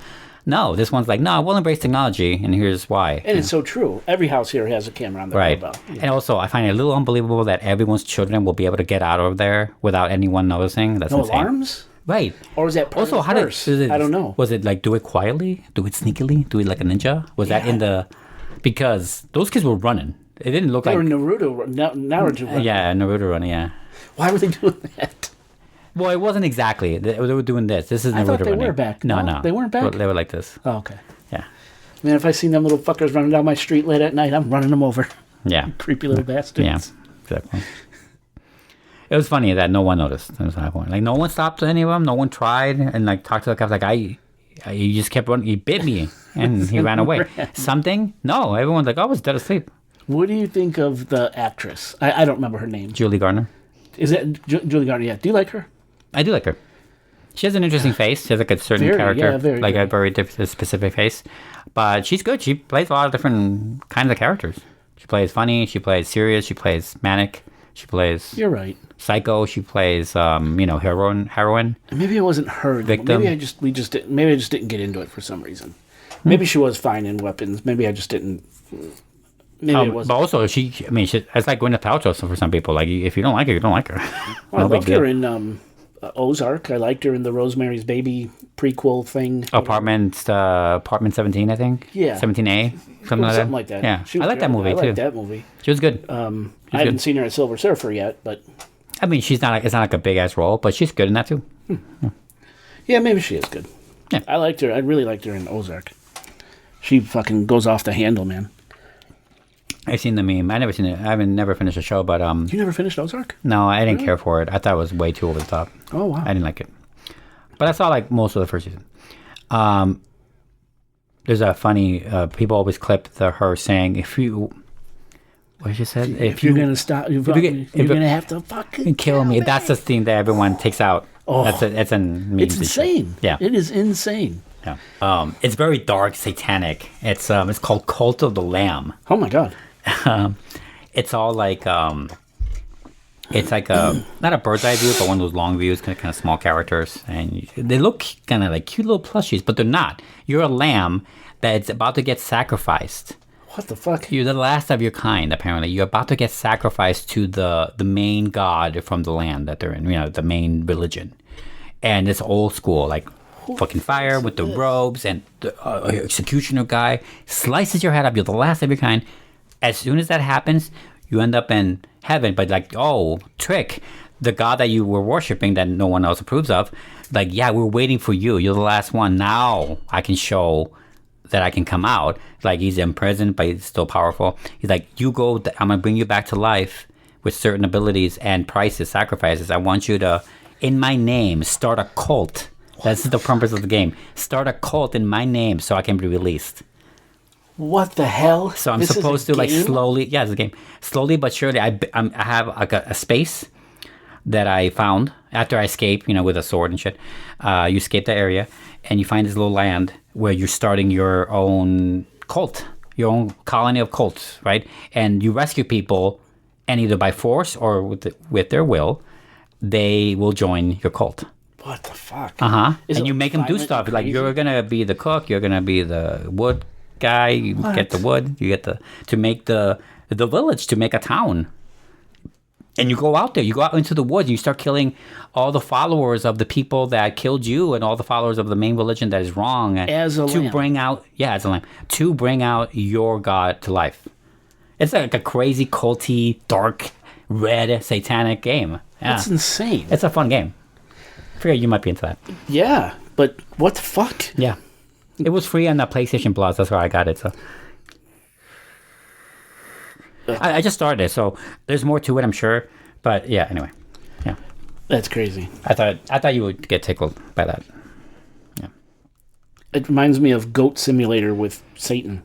No, this one's like, no, we'll embrace technology, and here's why. And it's so true. Every house here has a camera on their Right. doorbell. Yeah. And also, I find it a little unbelievable that everyone's children will be able to get out of there without anyone noticing. That's No insane. alarms? Right. Or was that part Also, of how the did verse? is it, I don't know. Was it like do it quietly, do it sneakily, do it like a ninja? Was that in the? Because those kids were running. It didn't look They like were Naruto. Naruto. yeah, Naruto running. Yeah, Why were they doing that? Well, it wasn't exactly. They were doing this. This is I thought they running. were back. No. They weren't back? They were like this. Oh, okay. Yeah. Man, if I seen them little fuckers running down my street late at night, I'm running them over. Yeah. Creepy little bastards. Yeah, exactly. It was funny that no one noticed. That was my point. Like, no one stopped any of them. No one tried and, like, talked to the cops. Like, he just kept running. He bit me and he ran away. Something? No. Everyone's like, oh, I was dead asleep. What do you think of the actress? I don't remember her name. Julie Garner. Is it Julie Garner? Yeah. Do you like her? I do like her. She has an interesting face. She has, like, a certain character. Yeah, like, a very specific face. But she's good. She plays a lot of different kinds of characters. She plays funny. She plays serious. She plays manic. She plays... You're right. Psycho. She plays, heroine. Maybe it wasn't her. Victim. Maybe I just didn't get into it for some reason. Maybe she was fine in weapons. Maybe I just didn't. Maybe it wasn't. But also, it's like Gwyneth Paltrow for some people. Like, if you don't like her, you don't like her. Well, I loved her in Ozark. I liked her in the Rosemary's Baby prequel thing. Apartment 17, I think. Yeah. 17A, something like that. Yeah, I like that movie too. I liked that movie. She was good. I haven't seen her at Silver Surfer yet, but I mean, it's not like a big ass role, but she's good in that too. Yeah, maybe she is good. Yeah. I liked her. I really liked her in Ozark. She fucking goes off the handle, man. I've seen the meme. I never seen it. I haven't never finished the show, but You never finished Ozark? no, I didn't care for it. I thought it was way too over the top. Oh wow. I didn't like it. But I saw like most of the first season. There's a funny people always clip her saying, what she said? If you're gonna stop, you're gonna have to fucking kill me. That's the thing that everyone takes out. Oh, that's an memes. It's insane. Yeah, it is insane. Yeah. It's very dark, satanic. It's called Cult of the Lamb. Oh my god. It's all like it's like a not a bird's eye view, but one of those long views, kind of small characters, and they look kind of like cute little plushies, but they're not. You're a lamb that's about to get sacrificed. What the fuck? You're the last of your kind, apparently. You're about to get sacrificed to the main god from the land that they're in, the main religion. And it's old school, like fucking fire with the robes, and the executioner guy slices your head up. You're the last of your kind. As soon as that happens, you end up in heaven. But like, oh, trick. The god that you were worshiping that no one else approves of, like, yeah, we're waiting for you. You're the last one. Now I can show that I can come out. Like, he's imprisoned, but he's still powerful. He's like, you go, I'm going to bring you back to life with certain abilities and prices, sacrifices. I want you to, in my name, start a cult. That's the purpose of the game. Start a cult in my name so I can be released. What the hell? So I'm supposed to, like, slowly, yeah, it's a game. Slowly but surely, I have like a space that I found after I escape, with a sword and shit. You escape that area, and you find this little land where you're starting your own cult, your own colony of cults, right? And you rescue people, and either by force or with their will, they will join your cult. What the fuck? And you make them do stuff. Like, you're gonna be the cook, you're gonna be the wood guy. You get the wood. You get to make the village, to make a town. And you go out there, you go out into the woods, and you start killing all the followers of the people that killed you, and all the followers of the main religion that is wrong. As a lamb. As a lamb. To bring out your God to life. It's like a crazy, culty, dark, red, satanic game. Yeah. That's insane. It's a fun game. I figure you might be into that. Yeah, but what the fuck? Yeah. It was free on the PlayStation Plus. That's where I got it, so... I just started it, so there's more to it, I'm sure. But yeah, anyway, yeah. That's crazy. I thought you would get tickled by that. Yeah. It reminds me of Goat Simulator with Satan.